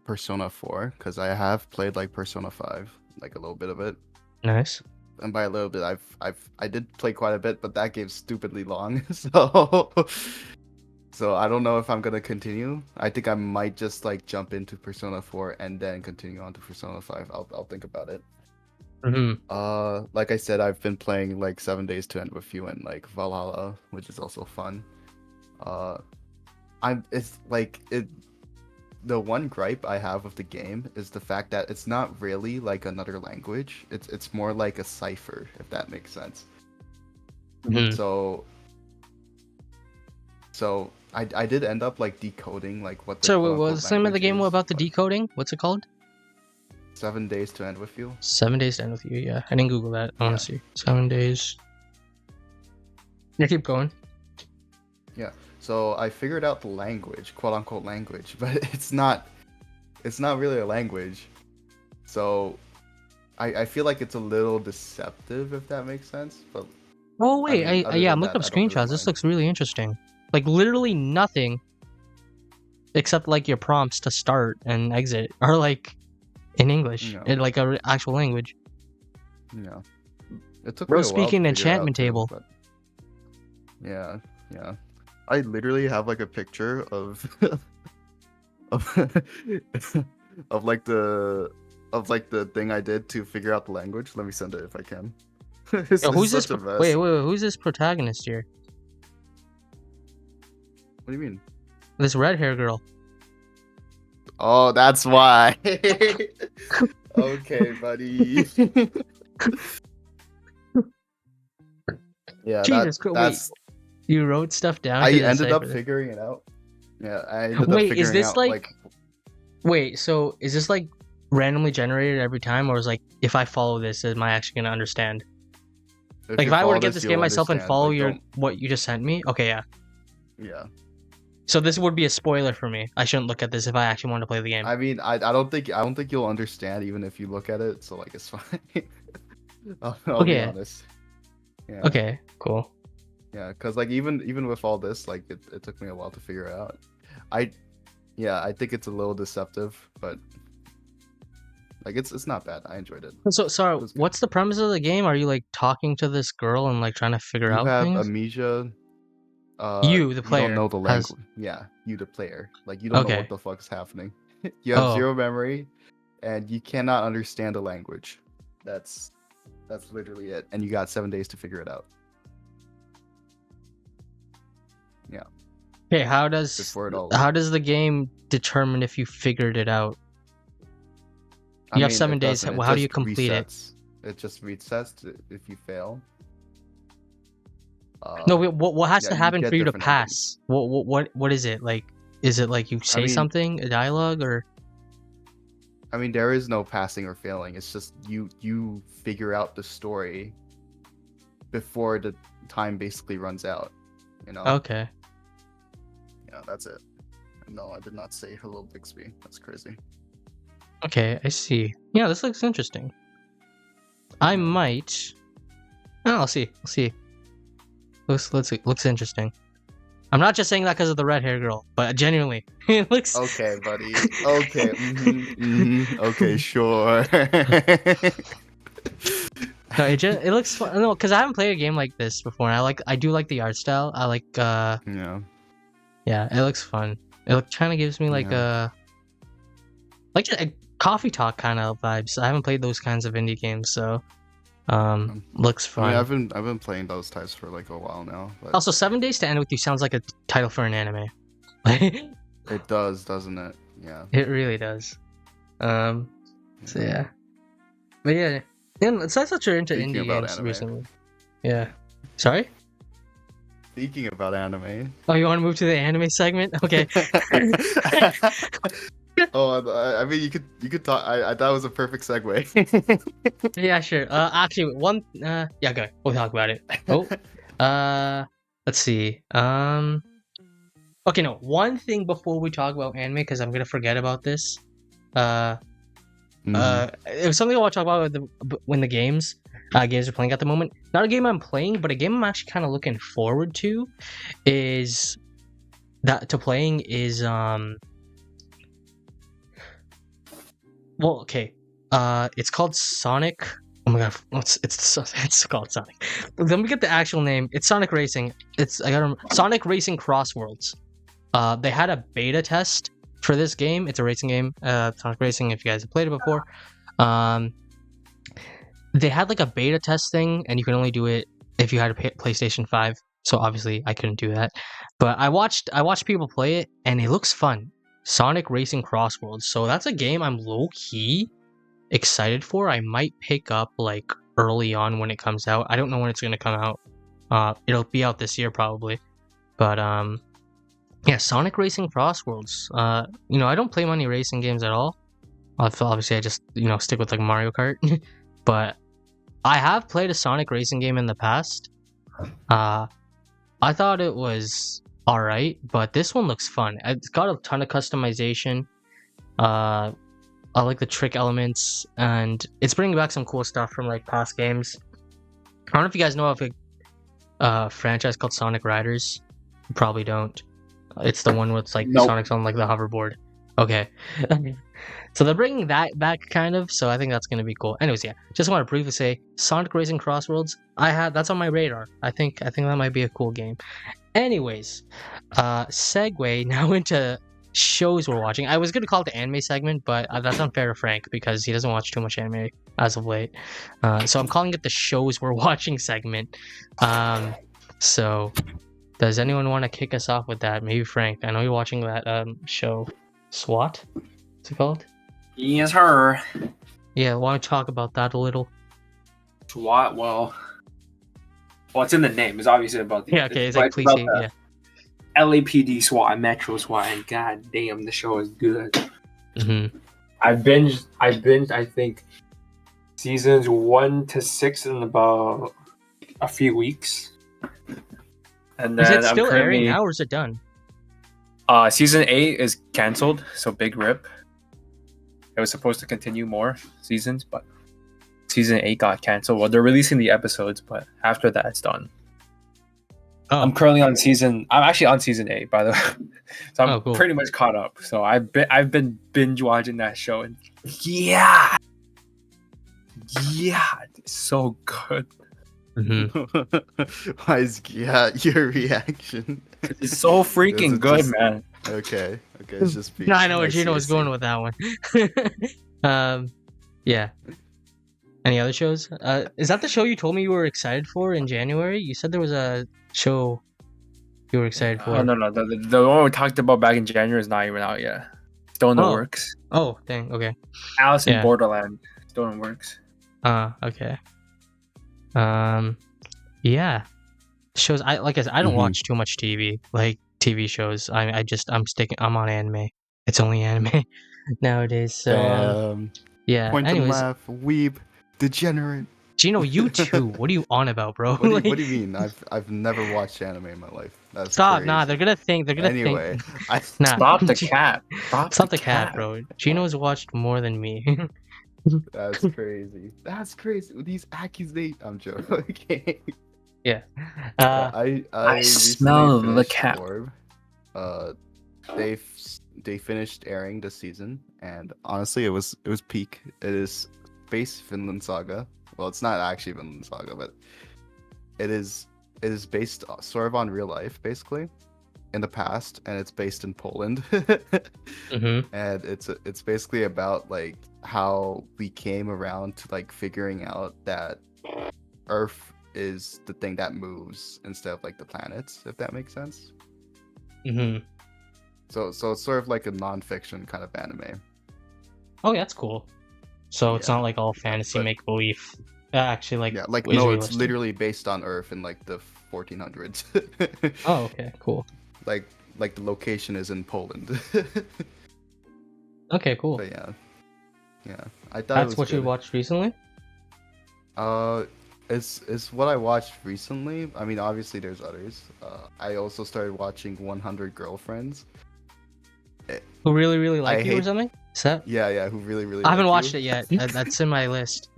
Persona 4, because I have played like Persona 5, like a little bit of it. Nice. And by a little bit, I did play quite a bit, but that game's stupidly long. So I don't know if I'm gonna continue. I think I might just like jump into Persona 4 and then continue on to Persona 5. I'll think about it. Like I said, I've been playing like 7 Days to End with You and like Valhalla, which is also fun. The one gripe I have with the game is the fact that it's not really like another language. It's more like a cipher, if that makes sense. So I did end up like decoding like what the So what was the name of the game about the decoding? What's it called? 7 Days to End with You. 7 Days to End with You, yeah. I didn't Google that, honestly. 7 days. Yeah, keep going. Yeah. So I figured out the language, quote unquote language, but it's not really a language. So I feel like it's a little deceptive, if that makes sense. But oh wait, I'm looking up screenshots. This looks really interesting. Like literally nothing except like your prompts to start and exit are like in English, No. in like a actual language. Yeah. It took Bro, me a while to speaking figure it out, enchantment too, table. but- Yeah, yeah. I literally have like a picture of of, of like the thing I did to figure out the language. Let me send it if I can. It's Yo, who's this? such a mess. Wait, who's this protagonist here? What do you mean? This red hair girl. Oh, that's why. Okay, buddy. Yeah, Jesus Christ! that's. Wait, you wrote stuff down. I to ended up decipher this? figuring it out. Yeah, I ended up Wait, figuring is this out like? Wait, so is this like randomly generated every time, or is like if I follow this, am I actually gonna understand? Like you if I were follow to get this you'll game myself and understand, follow like, your don't- what you just sent me, okay, yeah. Yeah. So this would be a spoiler for me. I shouldn't look at this if I actually want to play the game. I mean, I don't think you'll understand even if you look at it. So like, it's fine. I'll be Okay. honest. Yeah. Okay, cool. Yeah, because like even with all this, like it took me a while to figure it out. I think it's a little deceptive, but like it's not bad. I enjoyed it. So sorry, It was good. what's the premise of the game? Are you like talking to this girl and like trying to figure You out have things? amnesia. You, the You player, don't know the has- language. Yeah, you the player. Like you don't know Okay. what the fuck is happening. You have Oh. zero memory, and you cannot understand the language. That's literally it. And you got 7 days to figure it out. Okay, how does Before it all. the game determine if you figured it out? I You have mean, 7 it days. doesn't, How do you just complete it? resets. It just resets if you fail. No, wait, what has yeah, to you happen get for you to different endings. pass? What is it like? Is it like you say mean- something, a dialogue, or I mean, there is no passing or failing. It's just you figure out the story before the time basically runs out. You know? okay? Yeah, that's it. No, I did not say hello, Bixby. That's crazy. Okay, I see. Yeah, this looks interesting. I might. Oh, I'll see. I'll see. Looks interesting. I'm not just saying that because of the red hair girl, but genuinely, it looks. Okay, buddy. Okay. Okay, sure. No, it looks fun. No, because I haven't played a game like this before. And I do like the art style. I like Yeah. yeah, it looks fun. It kind of gives me like a coffee talk kind of vibes. I haven't played those kinds of indie games, so looks I fun. mean, I've been playing those types for like a while now. But Also, 7 Days to End with You sounds like a title for an anime. It it does, doesn't it? Yeah. really does. So yeah, but yeah, it's not such you're into Speaking indie about games anime. recently. Yeah. Sorry. Speaking about anime. Oh, you want to move to the anime segment? Okay. Oh, I mean, you could talk. I thought it was a perfect segue. Yeah, sure. Actually, yeah, go. We'll talk about it. Oh, let's see. Okay, no. One thing before we talk about anime, because I'm gonna forget about this. It was something I want to talk about when the games are playing at the moment. Not a game I'm playing, but a game I'm actually kind of looking forward to. Is well, okay. It's called Sonic. Oh my god, it's called Sonic. Let me get the actual name. It's Sonic Racing. Sonic Racing Crossworlds. They had a beta test for this game. It's a racing game. Sonic Racing. If you guys have played it before, they had like a beta test thing, and you can only do it if you had a PlayStation 5. So obviously, I couldn't do that. But I watched people play it, and it looks fun. Sonic Racing Crossworlds. So that's a game I'm low key excited for. I might pick up like early on when it comes out. I don't know when it's gonna come out. It'll be out this year probably. But yeah, Sonic Racing Crossworlds. I don't play many racing games at all. Obviously, I just stick with like Mario Kart. But I have played a Sonic Racing game in the past. I thought it was alright, but this one looks fun. It's got a ton of customization. I like the trick elements, and it's bringing back some cool stuff from like past games. I don't know if you guys know of a franchise called Sonic Riders. You probably don't. It's the one with like Nope. Sonic's on like the hoverboard. Okay. So they're bringing that back kind of, so I think that's gonna be cool. Anyways, yeah, just want to briefly say Sonic Racing Crossroads. That's on my radar. I think that might be a cool game. Anyways, segue now into shows we're watching. I was gonna call it the anime segment, but that's unfair to Frank because he doesn't watch too much anime as of late. So I'm calling it the shows we're watching segment. So does anyone want to kick us off with that? Maybe Frank. I know you're watching that show, SWAT. What's it called? Yes, her. Yeah, want to talk about that a little? SWAT. Well, it's in the name. It's obviously about the. Yeah, okay. It's like please, yeah. LAPD SWAT and Metro SWAT, and god damn, the show is good. Mm-hmm. I binged. I think seasons 1 to 6 in about a few weeks. And then Is it still airing now, or is it done? Season 8 is canceled, so big rip. It was supposed to continue more seasons, but season 8 got canceled. Well, they're releasing the episodes, but after that, it's done. Oh. I'm actually on season 8, by the way. So I'm cool. pretty much caught up. So I've been binge watching that show, and yeah, it's so good. Mm-hmm. Why is your reaction? It's so freaking good, just, man. Okay, it's just. No, I know where Jino was going with that one. Yeah. Any other shows? Is that the show you told me you were excited for in January? You said there was a show you were excited for. No. The one we talked about back in January is not even out yet. Still in the works. Oh, dang. Okay. Alice in Borderland. Still in works. Okay. Yeah. Shows. I don't watch too much TV. Like TV shows. I'm on anime. It's only anime nowadays. So yeah. Point Anyways, and laugh, weeb, degenerate. Jino, you too. What are you on about, bro? What do you mean? I've never watched anime in my life. That's stop. crazy. Nah, they're gonna think. Anyway, stop the cat. Stop the cat, bro. Gino's watched more than me. That's crazy. That's crazy. These accusations. I'm joking. Yeah. I smell the cat. Orb. They finished airing this season, and honestly, it was peak. It is Space Finland Saga. Well, it's not actually Vinland Saga, but it is based sort of on real life, basically, in the past, and it's based in Poland. Mm-hmm. And it's basically about like how we came around to like figuring out that Earth is the thing that moves instead of like the planets, if that makes sense. Mm-hmm. So it's sort of like a non-fiction kind of anime. Oh, yeah, that's cool. So it's not like all fantasy make believe. Actually, like no, realistic. it's literally based on Earth in like the 1400s. Oh, okay, cool. Like the location is in Poland. Okay, cool. But yeah, I thought that's it was what good. you watched recently. It's what I watched recently. I mean, obviously there's others. I also started watching 100 Girlfriends. Who really, really like you or something? Is that? Yeah. Who really, really? I haven't like watched you. it yet. That's in my list.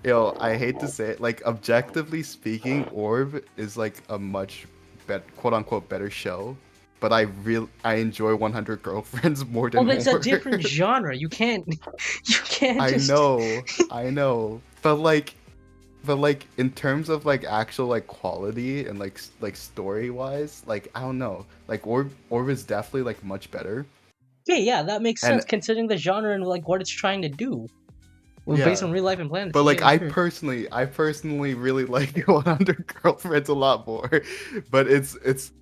Yo, I hate to say it. Like, objectively speaking, Orb is like a much quote unquote better show. But I enjoy 100 Girlfriends more than. Well, it's a different genre. You can't. Just... I know. But like in terms of like actual like quality and like story wise, like I don't know. Like Orb is definitely like much better. Okay, yeah, that makes sense considering the genre and like what it's trying to do. Based on real life and planets. But like I personally really like 100 Girlfriends a lot more. But it's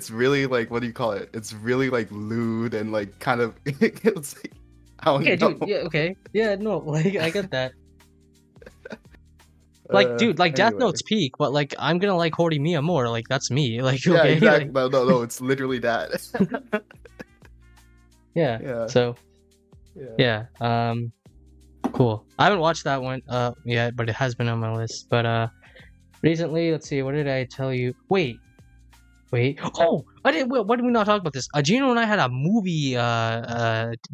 really like, what do you call it? It's really like lewd and like kind of it's like, I don't know. Dude, yeah, okay. Yeah, no, like I get that. Like, dude, like Death Note's peak, but like I'm gonna like Horimiya more. Like that's me. Like, okay, yeah, exactly. Like... No, it's literally that. Yeah. So, yeah. Cool. I haven't watched that one yet, but it has been on my list. But recently, let's see, what did I tell you? Wait. Oh, why did we not talk about this? Gino and I had a movie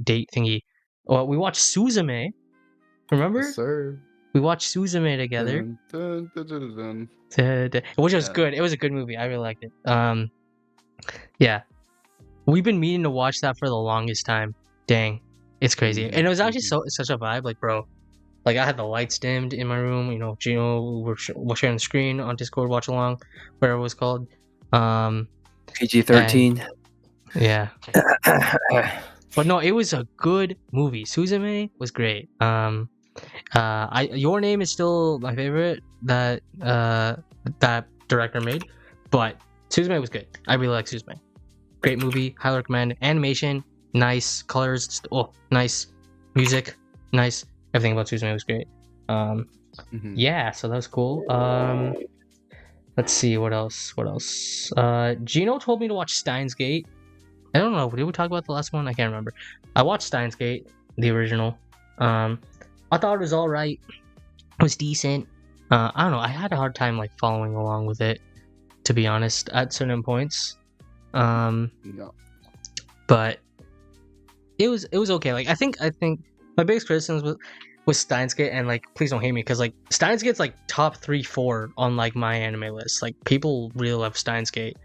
date thingy. Well, we watched Suzume. Remember? Yes, sir. We watched Suzume together. Dun, dun, dun, dun, dun. Which was good. It was a good movie. I really liked it. Yeah, we've been meaning to watch that for the longest time. Dang, it's crazy, and it was actually such a vibe. Like, bro, like I had the lights dimmed in my room. You know, Gino was sharing the screen on Discord, watch along, whatever it was called. PG-13. Yeah, but no, it was a good movie. Suzume was great. Your Name is still my favorite that director made, but Suzume was good. I really like Suzume. Great movie, highly recommend. Animation, nice. Colors, nice. Music, nice. Everything about Suzume was great. Yeah, so that was cool. Let's see what else. Gino told me to watch Steins Gate. I don't know. Did we talk about the last one? I can't remember. I watched Steins Gate, the original. I thought it was all right. It was decent. I don't know. I had a hard time like following along with it, to be honest, at certain points. Yeah. But it was okay. Like I think my biggest criticism was Steins Gate, and like please don't hate me because like Steins Gate's like top 3-4 on like my anime list. Like people really love Steins Gate.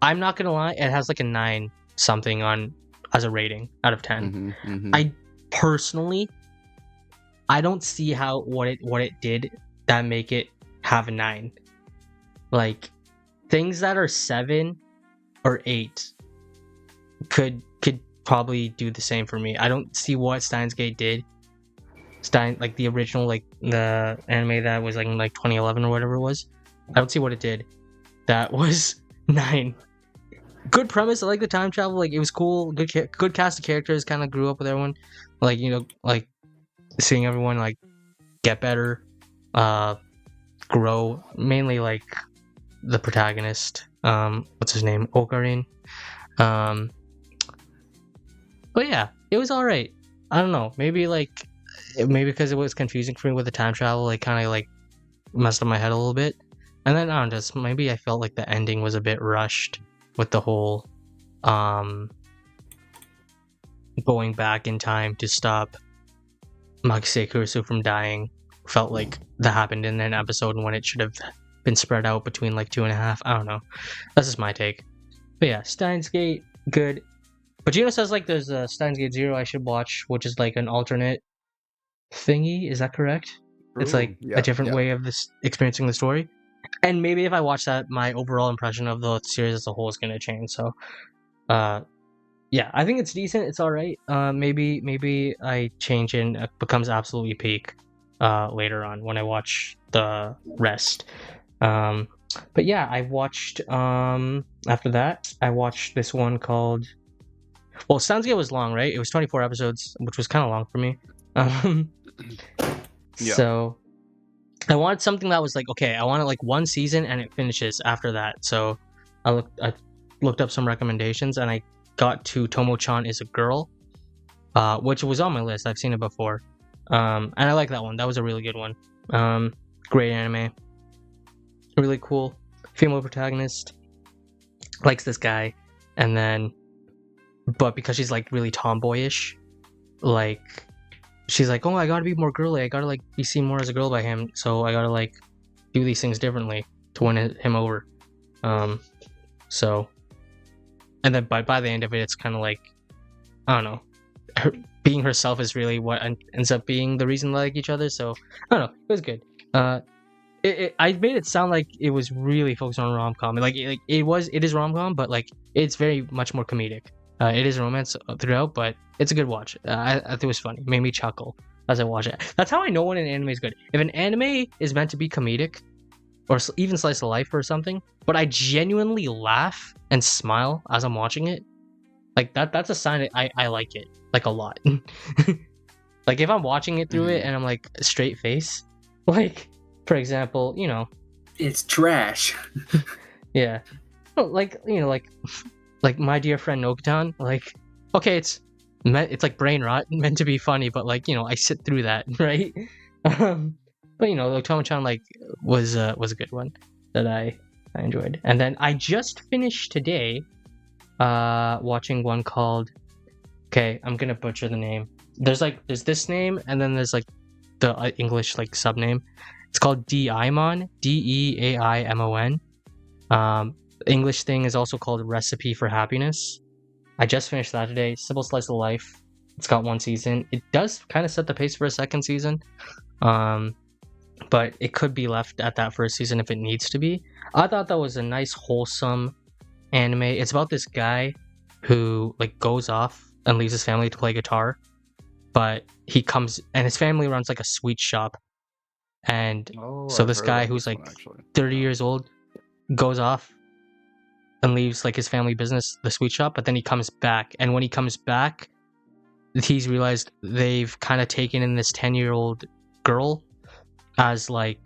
I'm not gonna lie, it has like a 9 something on as a rating out of 10. I personally, I don't see how what it did that make it have a 9. Like things that are 7 or 8 could probably do the same for me. I don't see what Steins Gate did. Like the original, like the anime that was like in like 2011 or whatever it was. I don't see what it did. That was 9. Good premise. I like the time travel. Like it was cool. Good cast of characters. Kind of grew up with everyone. Like like seeing everyone like get better, grow. Mainly like the protagonist. What's his name? Okarin. But yeah, it was all right. I don't know. Maybe because it was confusing for me with the time travel, like kind of like messed up my head a little bit. And then I don't know, just maybe I felt like the ending was a bit rushed with the whole going back in time to stop Makise Kurusu from dying. Felt like that happened in an episode when it should have been spread out between like 2.5. I don't know. That's just my take. But yeah, Steins Gate, good. But Gino says like there's a Steins Gate 0 I should watch, which is like an alternate thingy. Is that correct? It's like a different way of this experiencing the story. And maybe if I watch that, my overall impression of the series as a whole is gonna change. So, yeah, I think it's decent. It's all right. Maybe I change and it becomes absolutely peak later on when I watch the rest. But yeah, I watched after that I watched this one called. Well, Steins Gate was long, right? It was 24 episodes, which was kind of long for me. So I wanted something that was like, okay, I wanted like one season and it finishes after that. So I looked up some recommendations and I got to Tomo-chan is a Girl, which was on my list. I've seen it before. And I like that one. That was a really good one. Great anime. Really cool. Female protagonist. Likes this guy. And then, but because she's like really tomboyish, like, she's like, oh, I gotta be more girly. I gotta like be seen more as a girl by him. So I gotta like do these things differently to win him over. So, and then by the end of it, it's kind of like, I don't know, being herself is really what ends up being the reason they like each other. So I don't know, it was good. I made it sound like it was really focused on rom-com. Like it is rom-com, but like it's very much more comedic. It is romance throughout, but it's a good watch. I think it was funny. It made me chuckle as I watch it. That's how I know when an anime is good. If an anime is meant to be comedic, or even slice of life or something, but I genuinely laugh and smile as I'm watching it, like that's a sign that I like it like a lot. Like if I'm watching it through it and I'm like straight face, like for example, it's trash. Yeah, like like my dear friend Nokitan, like okay, it's like brain rot meant to be funny, but like I sit through that, right? But like Tomo-chan like was a good one that I enjoyed. And then I just finished today watching one called, okay, I'm gonna butcher the name. There's this name and then there's like the English like sub name. It's called Deaimon, Deaimon. English thing is also called Recipe for Happiness. I just finished that today. Simple slice of life. It's got 1 season. It does kind of set the pace for a second season, but it could be left at that first season if it needs to be. I thought that was a nice, wholesome anime. It's about this guy who like goes off and leaves his family to play guitar, but he comes and his family runs like a sweet shop, and so I've this heard guy about who's this like one, actually. 30 years old goes off and leaves like his family business, the sweet shop, but then he comes back, and when he comes back, he's realized they've kind of taken in this 10-year-old girl as like,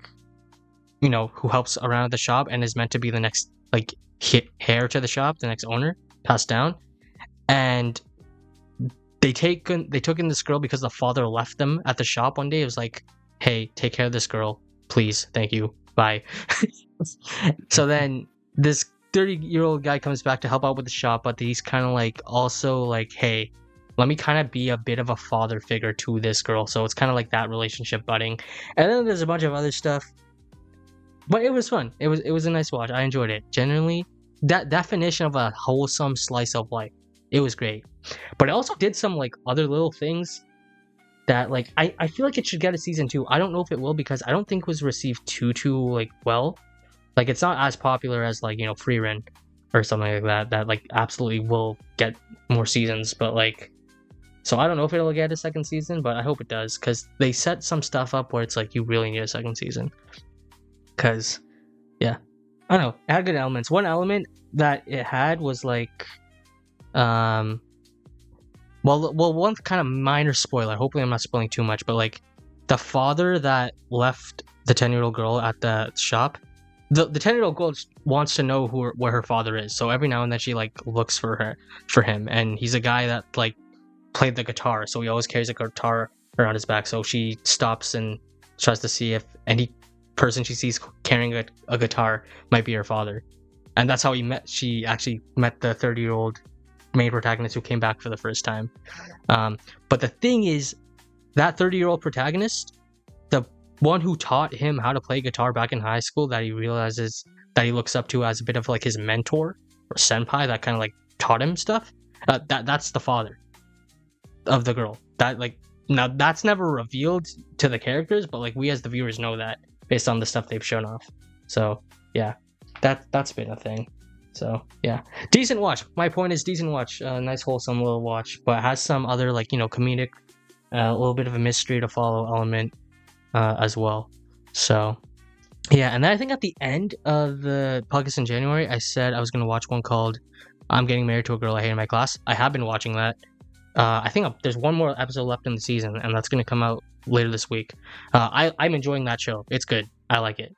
you know, who helps around at the shop and is meant to be the next like heir to the shop, the next owner, passed down. And they took in this girl because the father left them at the shop one day. It was like, hey, take care of this girl, please, thank you, bye. So then this 30-year-old guy comes back to help out with the shop, but he's kind of like also like, hey, let me kind of be a bit of a father figure to this girl. So it's kind of like that relationship budding. And then there's a bunch of other stuff, but it was fun. It was a nice watch. I enjoyed it. Generally, that definition of a wholesome slice of life, it was great. But it also did some like other little things that like I feel like it should get a season 2. I don't know if it will because I don't think it was received too like well. Like it's not as popular as like, you know, Free Run or something like that like absolutely will get more seasons. But like, so I don't know if it'll get a second season, but I hope it does because they set some stuff up where it's like you really need a second season. Because yeah, I don't know, it had good elements. One element that it had was like well, one kind of minor spoiler, hopefully I'm not spoiling too much, but like the father that left the 10-year-old girl at the shop, the 10-year-old girl wants to know where her father is, so every now and then she like looks for him, and he's a guy that like played the guitar, so he always carries a guitar around his back. So she stops and tries to see if any person she sees carrying a guitar might be her father, and that's how she actually met the 30-year-old main protagonist who came back for the first time. But the thing is, that 30-year-old protagonist, the one who taught him how to play guitar back in high school, that he realizes that he looks up to as a bit of like his mentor or senpai, that kind of like taught him stuff, that's the father of the girl. That like, now that's never revealed to the characters, but like we as the viewers know that based on the stuff they've shown off. So yeah, that's been a thing. So yeah, decent watch. My point is decent watch. Nice wholesome little watch, but it has some other like, you know, comedic, a little bit of a mystery to follow element as well. So yeah, and then I think at the end of the podcast in January, I said I was gonna watch one called "I'm Getting Married to a Girl I Hate in My Class." I have been watching that. I think there's one more episode left in the season, and that's gonna come out later this week. I'm enjoying that show. It's good. I like it.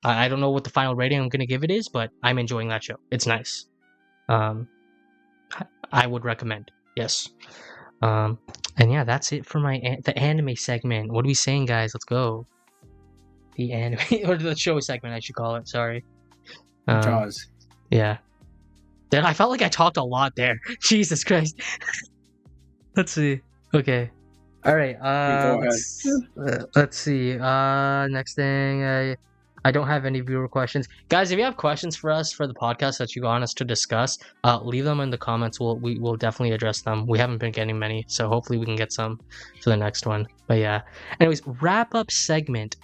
I don't know what the final rating I'm gonna give it is, but I'm enjoying that show. It's nice. I would recommend. Yes. And yeah, that's it for the anime segment. What are we saying, guys? Let's go. The anime or the show segment, I should call it. Sorry. Jaws. Yeah. Then I felt like I talked a lot there. Jesus Christ. Let's see. Okay. All right. Go Let's see. Next thing. I don't have any viewer questions, guys. If you have questions for us for the podcast that you want us to discuss, leave them in the comments. We'll definitely address them. We haven't been getting many, so hopefully we can get some for the next one. But yeah. Anyways, wrap up segment.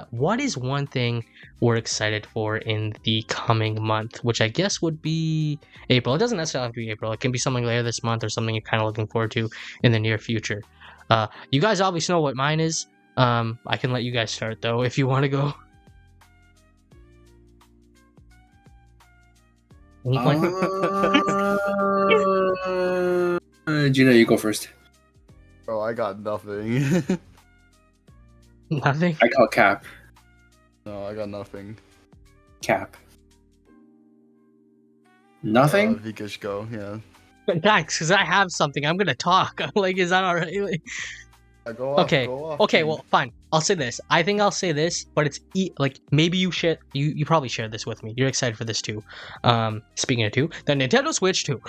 What is one thing we're excited for in the coming month, which I guess would be April. It doesn't necessarily have to be April. It can be something later this month or something you're kind of looking forward to in the near future. You guys obviously know what mine is. I can let you guys start though if you want to go. Gino, you go first. Bro, I got nothing. Nothing. I call Cap. No, I got nothing. Cap. Nothing? Vickash go, yeah. Thanks, because I have something. I'm gonna talk. Like, is that alright? Like, Go off, okay. Go off, Okay. dude. Well, fine. I'll say this. I think I'll say this, but it's like maybe you share. You probably shared this with me. You're excited for this too. Speaking of two, the Nintendo Switch 2.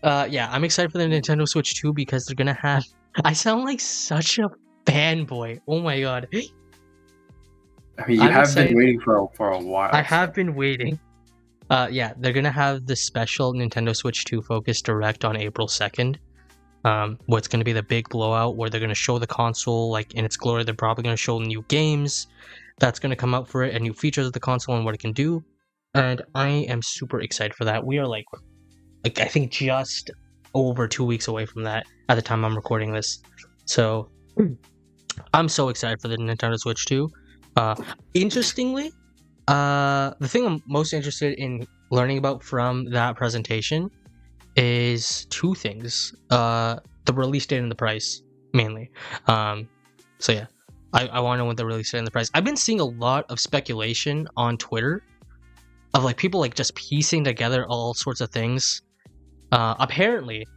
Yeah, I'm excited for the Nintendo Switch 2 because they're gonna have. I sound like such a fanboy. Oh my god. I mean, you have been waiting for a while. I have been waiting. Yeah, they're gonna have the special Nintendo Switch 2 Focus Direct on April 2nd. What's gonna be the big blowout where they're gonna show the console like in its glory. They're probably gonna show new games that's gonna come out for it and new features of the console and what it can do. And I am super excited for that. We are like I think just over 2 weeks away from that at the time I'm recording this. So I'm so excited for the Nintendo Switch 2. Interestingly, the thing I'm most interested in learning about from that presentation is two things. The release date and the price, mainly. So yeah, I want to know what the release date and the price. I've been seeing a lot of speculation on Twitter of like people like just piecing together all sorts of things. Apparently,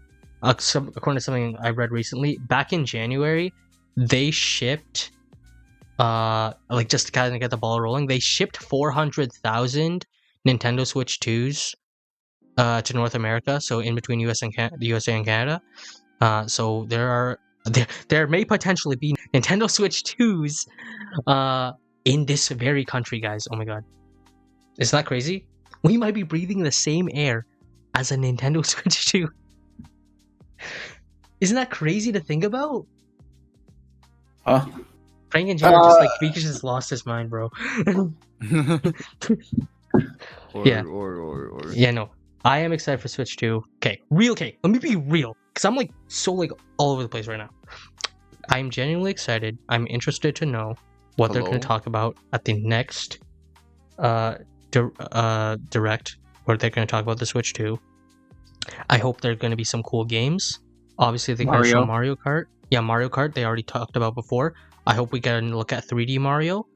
according to something I read recently, back in January, they shipped like just to kind of get the ball rolling, they shipped 400,000 Nintendo Switch 2s to North America, so in between the USA and Canada. So there may potentially be Nintendo Switch 2s in this very country, guys. Oh my god. Isn't that crazy? We might be breathing the same air as a Nintendo Switch 2. Isn't that crazy to think about? Huh? Frank and Jino just like Vickash just lost his mind, bro. Yeah. Yeah, no. I am excited for Switch 2. Okay, let me be real. Because I'm like so like all over the place right now. I'm genuinely excited. I'm interested to know what they're going to talk about at the next direct where they're going to talk about the Switch 2. I hope there are going to be some cool games. Obviously, they're going to show Mario Kart. Yeah, Mario Kart, they already talked about before. I hope we get a look at 3D Mario.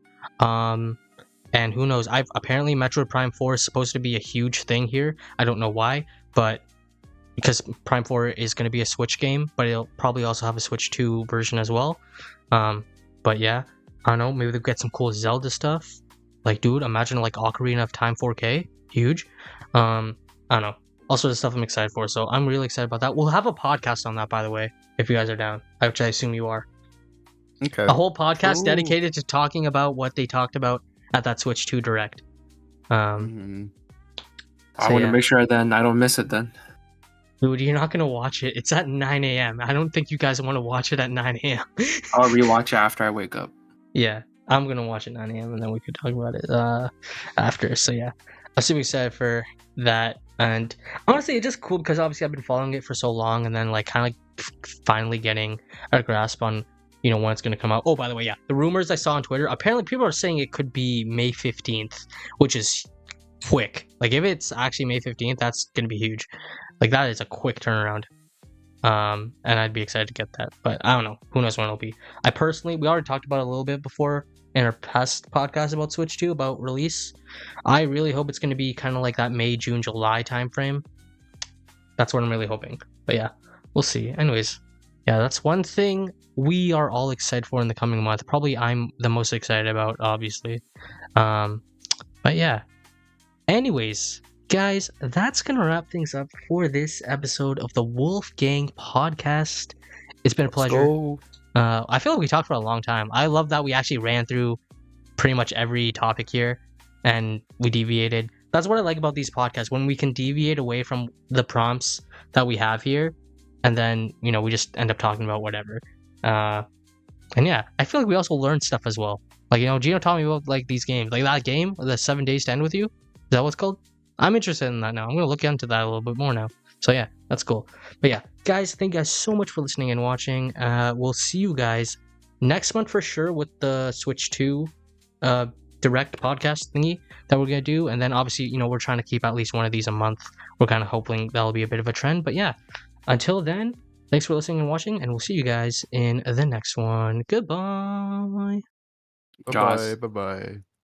And who knows? Apparently Metroid Prime 4 is supposed to be a huge thing here. I don't know why, but because Prime 4 is going to be a Switch game, but it'll probably also have a Switch 2 version as well. But yeah, I don't know. Maybe they'll get some cool Zelda stuff. Like, dude, imagine like Ocarina of Time 4K. Huge. I don't know. All sorts of stuff I'm excited for. So I'm really excited about that. We'll have a podcast on that, by the way, if you guys are down, which I assume you are. Okay. A whole podcast dedicated to talking about what they talked about at that Switch 2 Direct. I want to make sure then I don't miss it then. Dude, you're not going to watch it. It's at 9 a.m. I don't think you guys want to watch it at 9 a.m. I'll rewatch it after I wake up. Yeah, I'm going to watch it at 9 a.m. and then we could talk about it after. So yeah, I'm super excited for that. And honestly, it's just cool because obviously I've been following it for so long and then like kind of like finally getting a grasp on when it's going to come out. Oh, by the way, yeah, the rumors I saw on Twitter, apparently people are saying it could be May 15th, which is quick. Like, if it's actually May 15th, that's going to be huge. Like, that is a quick turnaround. And I'd be excited to get that. But I don't know. Who knows when it'll be. We already talked about it a little bit before in our past podcast about Switch 2, about release. I really hope it's going to be kind of like that May, June, July timeframe. That's what I'm really hoping. But yeah, we'll see. Anyways, yeah, that's one thing we are all excited for in the coming month. Probably I'm the most excited about, obviously. But yeah. Anyways, guys, that's going to wrap things up for this episode of the Wolfgang podcast. It's been a pleasure. I feel like we talked for a long time. I love that we actually ran through pretty much every topic here and we deviated. That's what I like about these podcasts, when we can deviate away from the prompts that we have here and then, we just end up talking about whatever. And yeah, I feel like we also learned stuff as well. Like, Jino taught me about like these games, like that game, the 7 Days to End With You. Is that what it's called? I'm interested in that now. I'm going to look into that a little bit more now. So yeah, that's cool. But yeah, guys, thank you guys so much for listening and watching. We'll see you guys next month for sure with the Switch 2 direct podcast thingy that we're going to do. And then obviously, we're trying to keep at least one of these a month. We're kind of hoping that'll be a bit of a trend. But yeah, until then, thanks for listening and watching, and we'll see you guys in the next one. Goodbye. Bye-bye. Bye-bye.